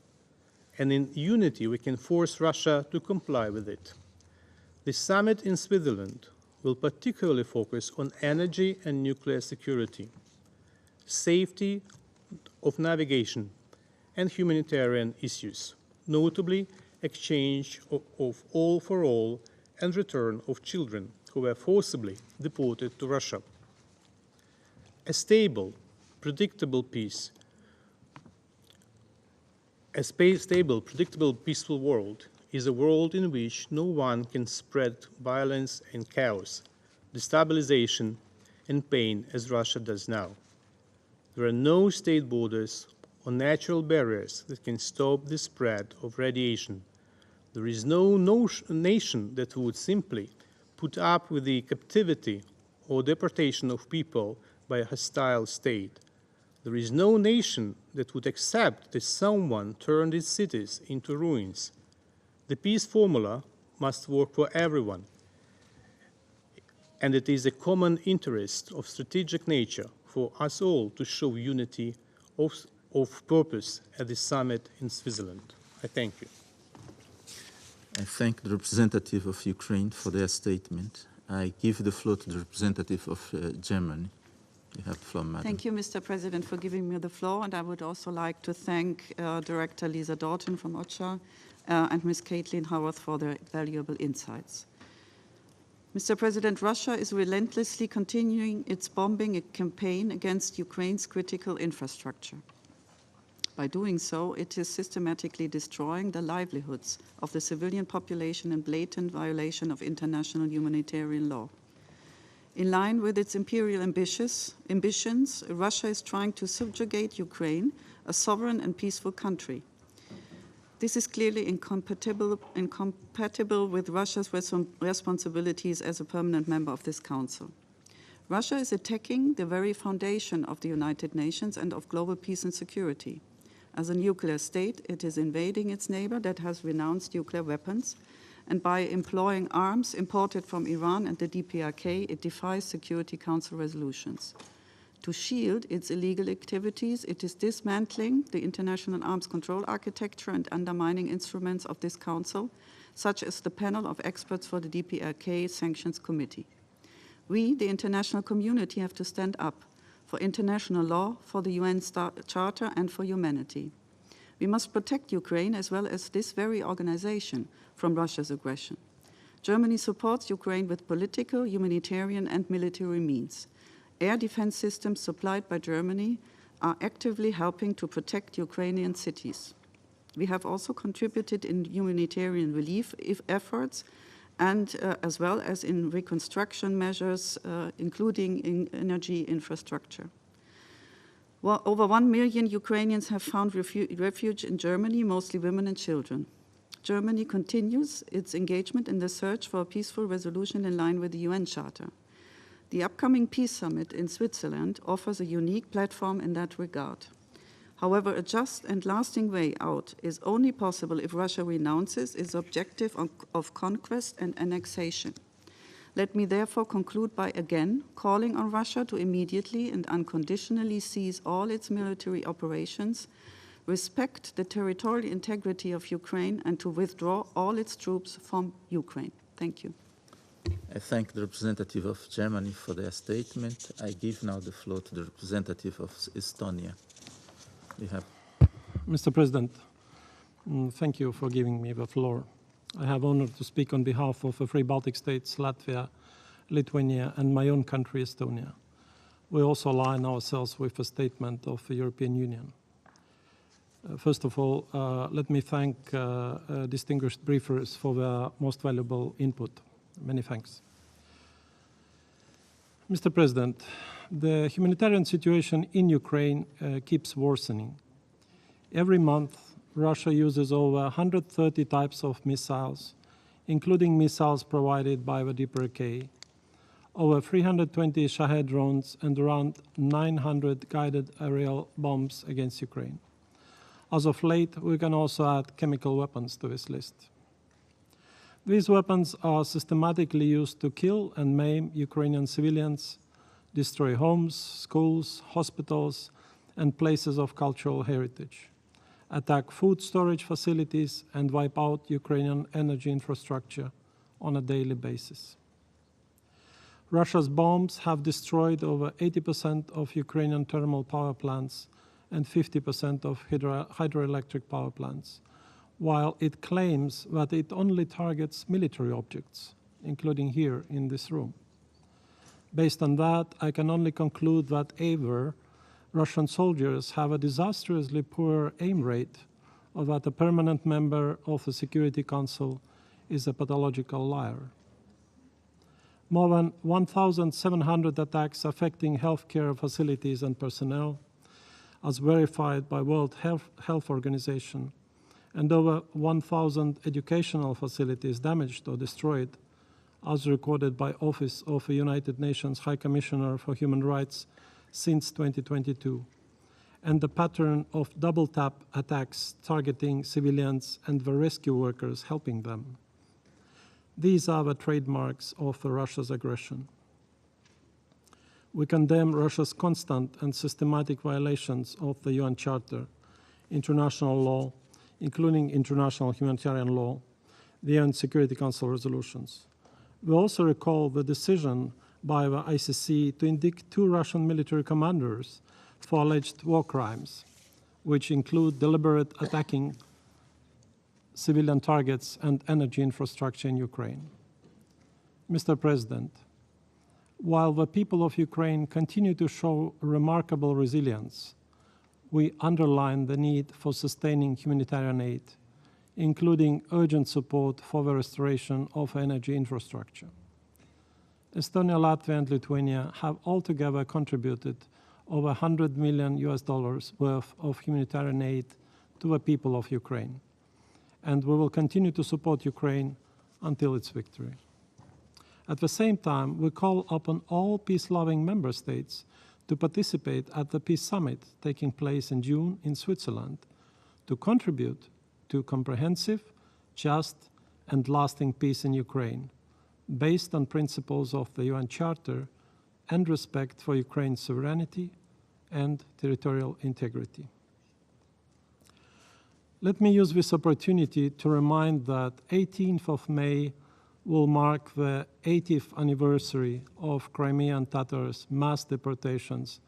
P: And in unity, we can force Russia to comply with it. The summit in Switzerland will particularly focus on energy and nuclear security, safety of navigation, and humanitarian issues, notably exchange of all for all and return of children who were forcibly deported to Russia. A stable, predictable peace, a stable, predictable, peaceful world is a world in which no one can spread violence and chaos, destabilization, and pain as Russia does now. There are no state borders or natural barriers that can stop the spread of radiation. There is no nation that would simply put up with the captivity or deportation of people by a hostile state. There is no nation that would accept that someone turned its cities into ruins. The peace formula must work for everyone, and it is a common interest of strategic nature for us all to show unity of purpose at the summit in Switzerland. I thank you.
A: I thank the representative of Ukraine for their statement. I give the floor to the representative of Germany. You have the floor, Madam.
Q: Thank you, Mr. President, for giving me the floor. And I would also like to thank Director Lisa Doughton from OCHA and Ms. Caitlin Howarth for their valuable insights. Mr. President, Russia is relentlessly continuing its bombing campaign against Ukraine's critical infrastructure. By doing so, it is systematically destroying the livelihoods of the civilian population in blatant violation of international humanitarian law. In line with its imperial ambitions, Russia is trying to subjugate Ukraine, a sovereign and peaceful country. This is clearly incompatible with Russia's responsibilities as a permanent member of this Council. Russia is attacking the very foundation of the United Nations and of global peace and security. As a nuclear state, it is invading its neighbor that has renounced nuclear weapons, and by employing arms imported from Iran and the DPRK, it defies Security Council resolutions. To shield its illegal activities, it is dismantling the international arms control architecture and undermining instruments of this Council, such as the panel of experts for the DPRK Sanctions Committee. We, the international community, have to stand up for international law, for the UN Charter, and for humanity. We must protect Ukraine as well as this very organization from Russia's aggression. Germany supports Ukraine with political, humanitarian, and military means. Air defense systems supplied by Germany are actively helping to protect Ukrainian cities. We have also contributed in humanitarian relief efforts and as well as in reconstruction measures, including in energy infrastructure. Well, over 1 million Ukrainians have found refuge in Germany, mostly women and children. Germany continues its engagement in the search for a peaceful resolution in line with the UN Charter. The upcoming Peace Summit in Switzerland offers a unique platform in that regard. However, a just and lasting way out is only possible if Russia renounces its objective of conquest and annexation. Let me therefore conclude by again calling on Russia to immediately and unconditionally cease all its military operations, respect the territorial integrity of Ukraine, and to withdraw all its troops from Ukraine. Thank you.
A: I thank the representative of Germany for their statement. I give now the floor to the representative of Estonia.
R: Mr. President, thank you for giving me the floor. I have honor to speak on behalf of the three Baltic states, Latvia, Lithuania, and my own country, Estonia. We also align ourselves with the statement of the European Union. First of all, let me thank distinguished briefers for their most valuable input. Many thanks. Mr. President, the humanitarian situation in Ukraine keeps worsening. Every month, Russia uses over 130 types of missiles, including missiles provided by the DPRK, over 320 Shahed drones, and around 900 guided aerial bombs against Ukraine. As of late, we can also add chemical weapons to this list. These weapons are systematically used to kill and maim Ukrainian civilians, destroy homes, schools, hospitals, and places of cultural heritage, attack food storage facilities, and wipe out Ukrainian energy infrastructure on a daily basis. Russia's bombs have destroyed over 80% of Ukrainian thermal power plants and 50% of hydroelectric power plants, while it claims that it only targets military objects, including here in this room. Based on that, I can only conclude that either Russian soldiers have a disastrously poor aim rate, or that a permanent member of the Security Council is a pathological liar. More than 1,700 attacks affecting healthcare facilities and personnel, as verified by World Health Organization, and over 1,000 educational facilities damaged or destroyed, as recorded by Office of the United Nations High Commissioner for Human Rights since 2022, and the pattern of double-tap attacks targeting civilians and the rescue workers helping them. These are the trademarks of Russia's aggression. We condemn Russia's constant and systematic violations of the UN Charter, international law, including international humanitarian law, the UN Security Council resolutions. We also recall the decision by the ICC to indict 2 Russian military commanders for alleged war crimes, which include deliberate attacking civilian targets and energy infrastructure in Ukraine. Mr. President, while the people of Ukraine continue to show remarkable resilience, we underline the need for sustaining humanitarian aid, including urgent support for the restoration of energy infrastructure. Estonia, Latvia, and Lithuania have altogether contributed over $100 million worth of humanitarian aid to the people of Ukraine. and we will continue to support Ukraine until its victory. At the same time, we call upon all peace-loving member states to participate at the Peace Summit taking place in June in Switzerland, to contribute to comprehensive, just, and lasting peace in Ukraine, based on principles of the UN Charter and respect for Ukraine's sovereignty and territorial integrity. Let me use this opportunity to remind that 18th of May will mark the 80th anniversary of Crimean Tatars' mass deportations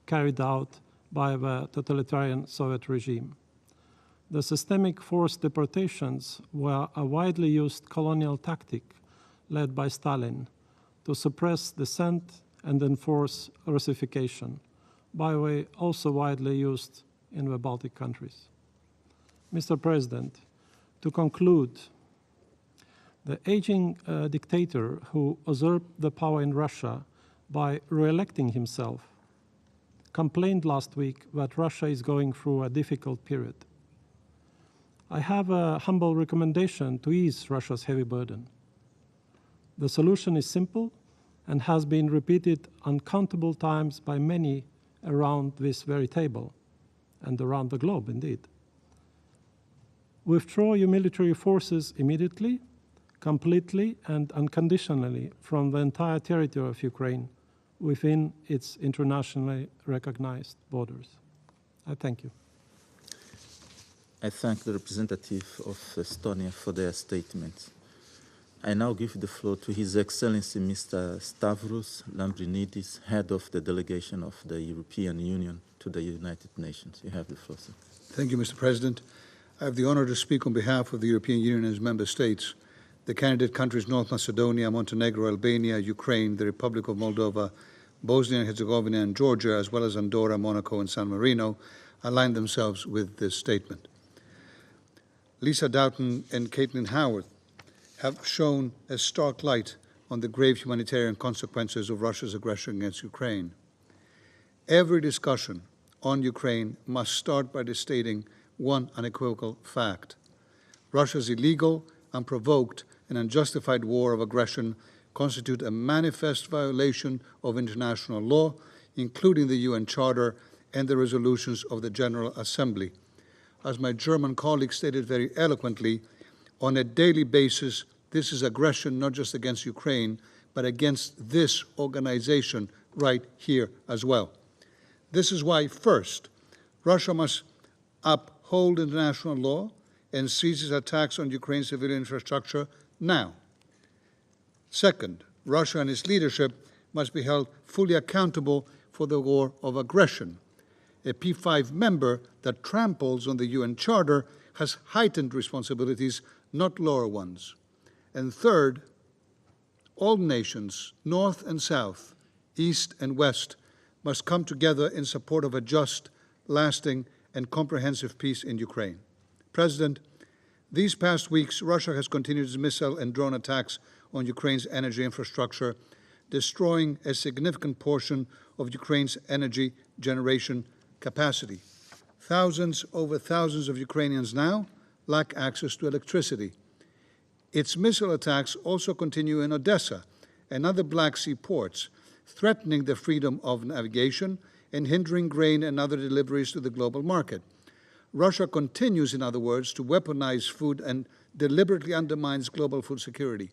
R: carried out by the totalitarian Soviet regime. The systemic forced deportations were a widely used colonial tactic led by Stalin to suppress dissent and enforce Russification, by the way also widely used in the Baltic countries. Mr. President, to conclude, the aging dictator who usurped the power in Russia by re-electing himself complained last week that Russia is going through a difficult period. I have a humble recommendation to ease Russia's heavy burden. The solution is simple and has been repeated uncountable times by many around this very table and around the globe, indeed. Withdraw your military forces immediately, completely, and unconditionally from the entire territory of Ukraine within its internationally recognized borders. I thank you.
A: I thank the representative of Estonia for their statement. I now give the floor to His Excellency Mr. Stavros Lambrinidis, head of the delegation of the European Union to the United Nations. You have the floor, sir.
S: Thank you, Mr. President. I have the honor to speak on behalf of the European Union and its member states, the candidate countries North Macedonia, Montenegro, Albania, Ukraine, the Republic of Moldova, Bosnia and Herzegovina, and Georgia, as well as Andorra, Monaco, and San Marino, align themselves with this statement. Lisa Doughton and Caitlin Howard have shown a stark light on the grave humanitarian consequences of Russia's aggression against Ukraine. Every discussion on Ukraine must start by stating one unequivocal fact. Russia's illegal, unprovoked, and unjustified war of aggression constitute a manifest violation of international law, including the UN Charter and the resolutions of the General Assembly. As my German colleague stated very eloquently, on a daily basis, this is aggression not just against Ukraine, but against this organization right here as well. This is why, first, Russia must uphold international law and cease its attacks on Ukraine's civilian infrastructure now. Second, Russia and its leadership must be held fully accountable for the war of aggression. A P5 member that tramples on the UN Charter has heightened responsibilities, not lower ones. And third, all nations, North and South, East and West, must come together in support of a just, lasting, and comprehensive peace in Ukraine. President, these past weeks, Russia has continued its missile and drone attacks on Ukraine's energy infrastructure, destroying a significant portion of Ukraine's energy generation capacity. Thousands over thousands of Ukrainians now lack access to electricity. Its missile attacks also continue in Odessa and other Black Sea ports, threatening the freedom of navigation and hindering grain and other deliveries to the global market. Russia continues, in other words, to weaponize food and deliberately undermines global food security.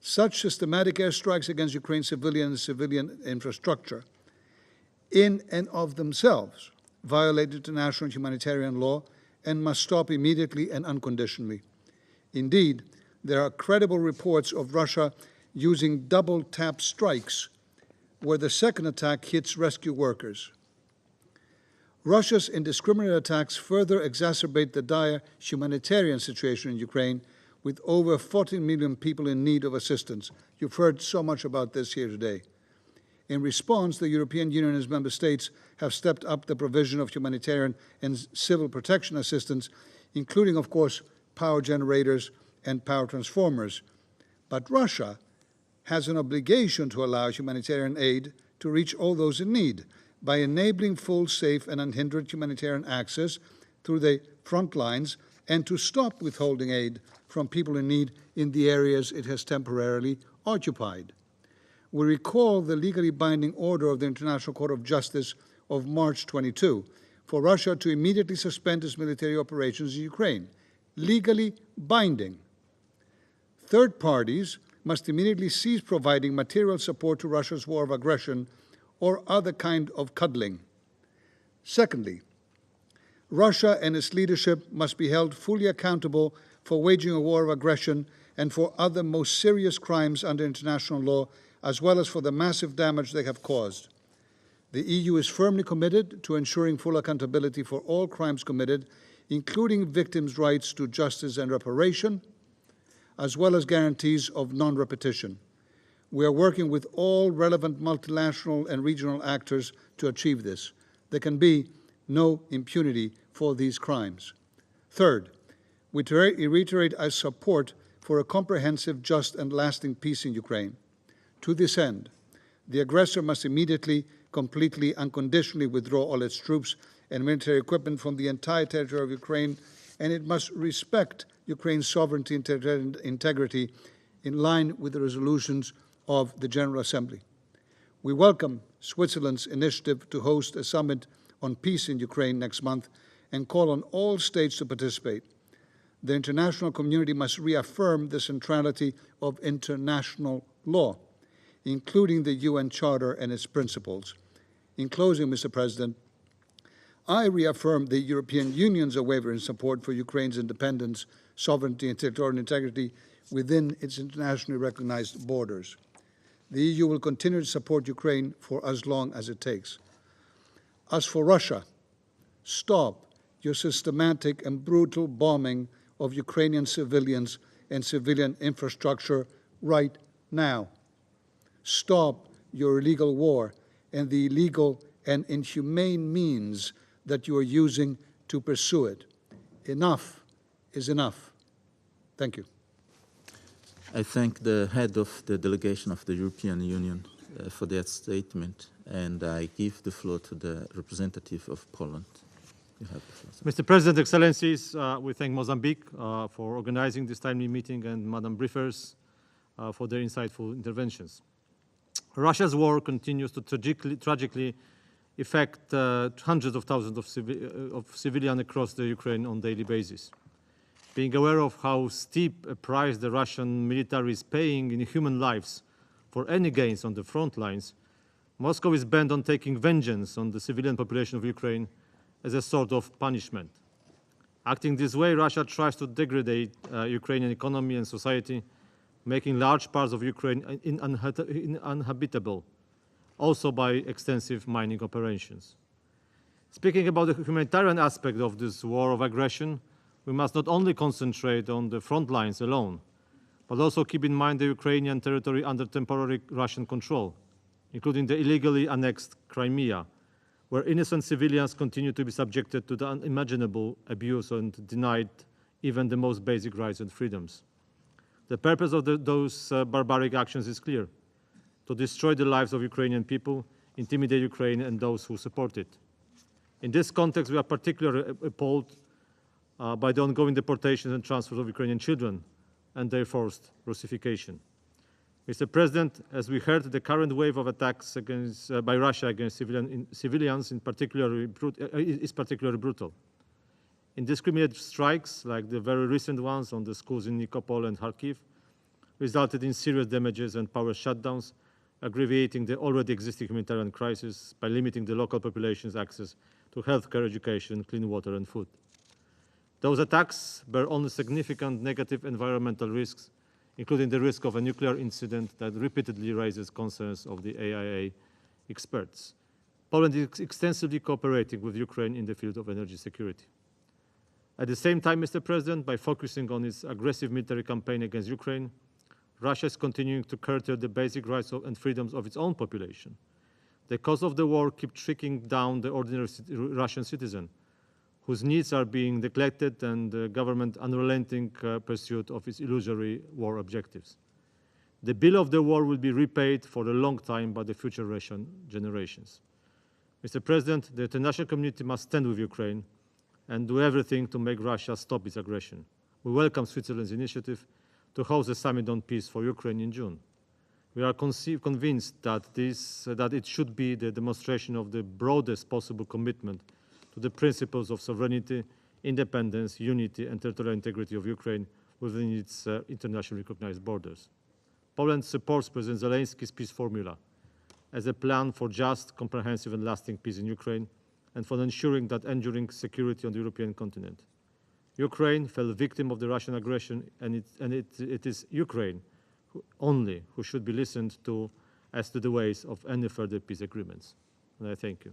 S: Such systematic airstrikes against Ukraine's civilian infrastructure in and of themselves violate international humanitarian law and must stop immediately and unconditionally. Indeed, there are credible reports of Russia using double-tap strikes where the second attack hits rescue workers. Russia's indiscriminate attacks further exacerbate the dire humanitarian situation in Ukraine, with over 14 million people in need of assistance. You've heard so much about this here today. In response, the European Union and its member states have stepped up the provision of humanitarian and civil protection assistance, including, of course, power generators and power transformers. But Russia has an obligation to allow humanitarian aid to reach all those in need by enabling full, safe, and unhindered humanitarian access through the front lines and to stop withholding aid from people in need in the areas it has temporarily occupied. We recall the legally binding order of the International Court of Justice of March 22 for Russia to immediately suspend its military operations in Ukraine, legally binding. Third parties must immediately cease providing material support to Russia's war of aggression or other kind of cuddling. Secondly, Russia and its leadership must be held fully accountable for waging a war of aggression and for other most serious crimes under international law, as well as for the massive damage they have caused. The EU is firmly committed to ensuring full accountability for all crimes committed, including victims' rights to justice and reparation, as well as guarantees of non-repetition. We are working with all relevant multilateral and regional actors to achieve this. There can be no impunity for these crimes. Third, we reiterate our support for a comprehensive, just, and lasting peace in Ukraine. To this end, the aggressor must immediately, completely, unconditionally withdraw all its troops and military equipment from the entire territory of Ukraine, and it must respect Ukraine's sovereignty and territorial integrity in line with the resolutions of the General Assembly. We welcome Switzerland's initiative to host a summit on peace in Ukraine next month and call on all states to participate. The international community must reaffirm the centrality of international law, including the UN Charter and its principles. In closing, Mr. President, I reaffirm the European Union's unwavering support for Ukraine's independence, sovereignty, and territorial integrity within its internationally recognized borders. The EU will continue to support Ukraine for as long as it takes. As for Russia, stop your systematic and brutal bombing of Ukrainian civilians and civilian infrastructure right now. Stop your illegal war and the illegal and inhumane means that you are using to pursue it. Enough is enough. Thank you.
A: I thank the head of the delegation of the European Union for that statement, and I give the floor to the representative of Poland. You have the floor,
T: Mr. President, Excellencies, we thank Mozambique for organizing this timely meeting and Madam Briefers for their insightful interventions. Russia's war continues to tragically affect hundreds of thousands of civilians across the Ukraine on a daily basis. Being aware of how steep a price the Russian military is paying in human lives for any gains on the front lines, Moscow is bent on taking vengeance on the civilian population of Ukraine as a sort of punishment. Acting this way, Russia tries to degrade Ukrainian economy and society, making large parts of Ukraine uninhabitable, also by extensive mining operations. Speaking about the humanitarian aspect of this war of aggression, we must not only concentrate on the front lines alone, but also keep in mind the Ukrainian territory under temporary Russian control, including the illegally annexed Crimea, where innocent civilians continue to be subjected to the unimaginable abuse and denied even the most basic rights and freedoms. The purpose of those barbaric actions is clear: to destroy the lives of Ukrainian people, intimidate Ukraine and those who support it. In this context, we are particularly appalled by the ongoing deportations and transfers of Ukrainian children and their forced Russification. Mr. President, as we heard, the current wave of attacks by Russia against civilians is particularly brutal. Indiscriminate strikes, like the very recent ones on the schools in Nikopol and Kharkiv, resulted in serious damages and power shutdowns, aggravating the already existing humanitarian crisis by limiting the local population's access to healthcare, education, clean water, and food. Those attacks bear only significant negative environmental risks, including the risk of a nuclear incident that repeatedly raises concerns of the AIA experts. Poland is extensively cooperating with Ukraine in the field of energy security. At the same time, Mr. President, by focusing on its aggressive military campaign against Ukraine, Russia is continuing to curtail the basic rights and freedoms of its own population. The cost of the war keeps trickling down the ordinary Russian citizen, whose needs are being neglected and the government's unrelenting pursuit of its illusory war objectives. The bill of the war will be repaid for a long time by the future Russian generations. Mr. President, the international community must stand with Ukraine and do everything to make Russia stop its aggression. We welcome Switzerland's initiative to host a summit on peace for Ukraine in June. We are convinced that it should be the demonstration of the broadest possible commitment to the principles of sovereignty, independence, unity, and territorial integrity of Ukraine within its internationally recognized borders. Poland supports President Zelensky's peace formula as a plan for just, comprehensive, and lasting peace in Ukraine and for ensuring that enduring security on the European continent. Ukraine fell victim of the Russian aggression, and it is Ukraine only who should be listened to as to the ways of any further peace agreements. And I thank you.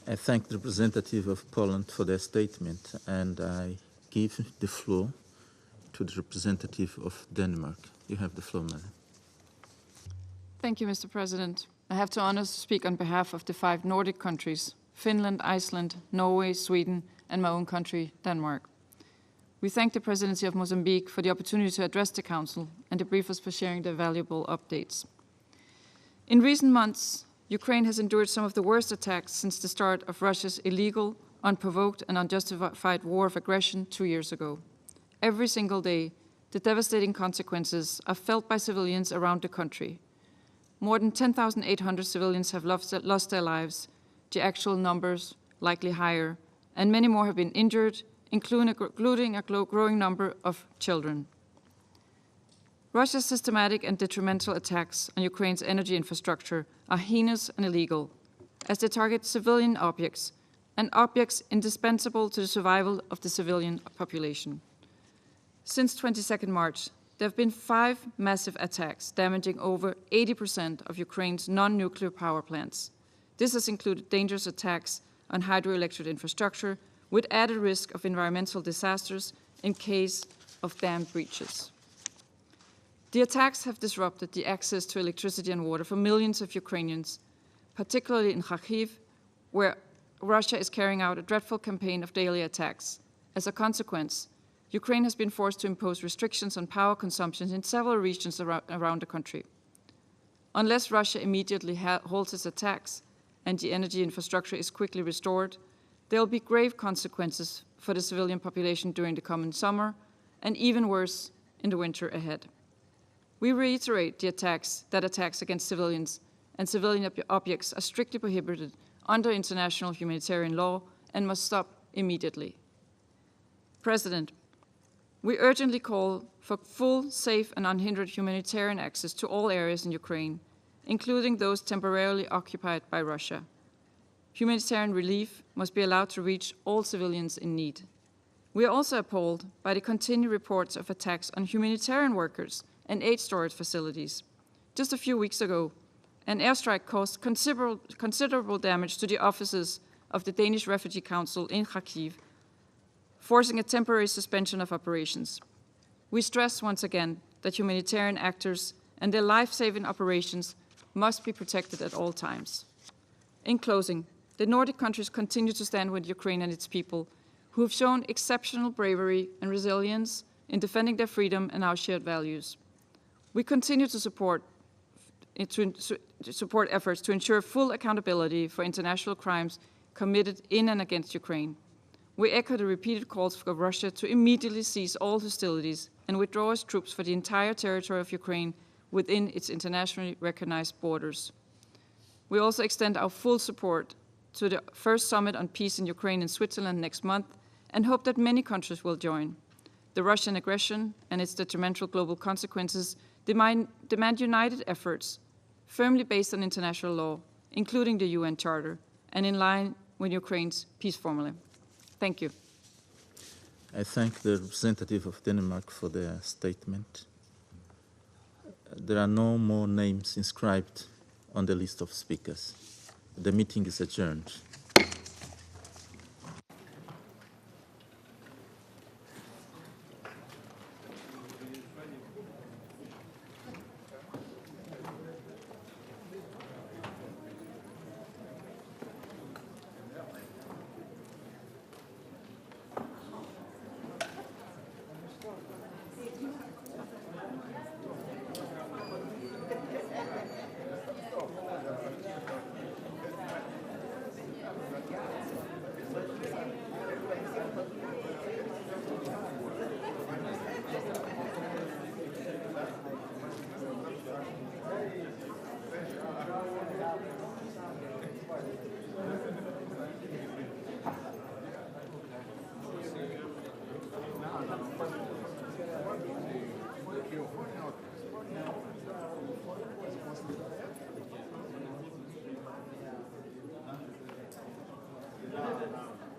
A: I thank the representative of Poland for their statement, and I give the floor to the representative of Denmark. You have the floor, madam.
U: Thank you, Mr. President. I have the honor to speak on behalf of the 5 Nordic countries, Finland, Iceland, Norway, Sweden, and my own country, Denmark. We thank the Presidency of Mozambique for the opportunity to address the Council and to brief us for sharing their valuable updates. In recent months, Ukraine has endured some of the worst attacks since the start of Russia's illegal, unprovoked, and unjustified war of aggression 2 years ago. Every single day, the devastating consequences are felt by civilians around the country. More than 10,800 civilians have lost their lives, the actual numbers likely higher, and many more have been injured, including a growing number of children. Russia's systematic and detrimental attacks on Ukraine's energy infrastructure are heinous and illegal, as they target civilian objects and objects indispensable to the survival of the civilian population. Since 22nd March, there have been 5 massive attacks damaging over 80% of Ukraine's non-nuclear power plants. This has included dangerous attacks on hydroelectric infrastructure, with added risk of environmental disasters in case of dam breaches. The attacks have disrupted the access to electricity and water for millions of Ukrainians, particularly in Kharkiv, where Russia is carrying out a dreadful campaign of daily attacks. As a consequence, Ukraine has been forced to impose restrictions on power consumption in several regions around the country. Unless Russia immediately halts its attacks and the energy infrastructure is quickly restored, there will be grave consequences for the civilian population during the coming summer, and even worse in the winter ahead. We reiterate that attacks against civilians and civilian objects are strictly prohibited under international humanitarian law and must stop immediately. President, we urgently call for full, safe, and unhindered humanitarian access to all areas in Ukraine, including those temporarily occupied by Russia. Humanitarian relief must be allowed to reach all civilians in need. We are also appalled by the continued reports of attacks on humanitarian workers and aid storage facilities. Just a few weeks ago, an airstrike caused considerable damage to the offices of the Danish Refugee Council in Kharkiv, forcing a temporary suspension of operations. We stress once again that humanitarian actors and their life-saving operations must be protected at all times. In closing, the Nordic countries continue to stand with Ukraine and its people, who have shown exceptional bravery and resilience in defending their freedom and our shared values. We continue to support efforts to ensure full accountability for international crimes committed in and against Ukraine. We echo the repeated calls for Russia to immediately cease all hostilities and withdraw its troops for the entire territory of Ukraine within its internationally recognized borders. We also extend our full support to the first summit on peace in Ukraine in Switzerland next month and hope that many countries will join. The Russian aggression and its detrimental global consequences demand united efforts, firmly based on international law, including the UN Charter, and in line with Ukraine's peace formula. Thank you.
A: I thank the representative of Denmark for their statement. There are no more names inscribed on the list of speakers. The meeting is adjourned.
B: now.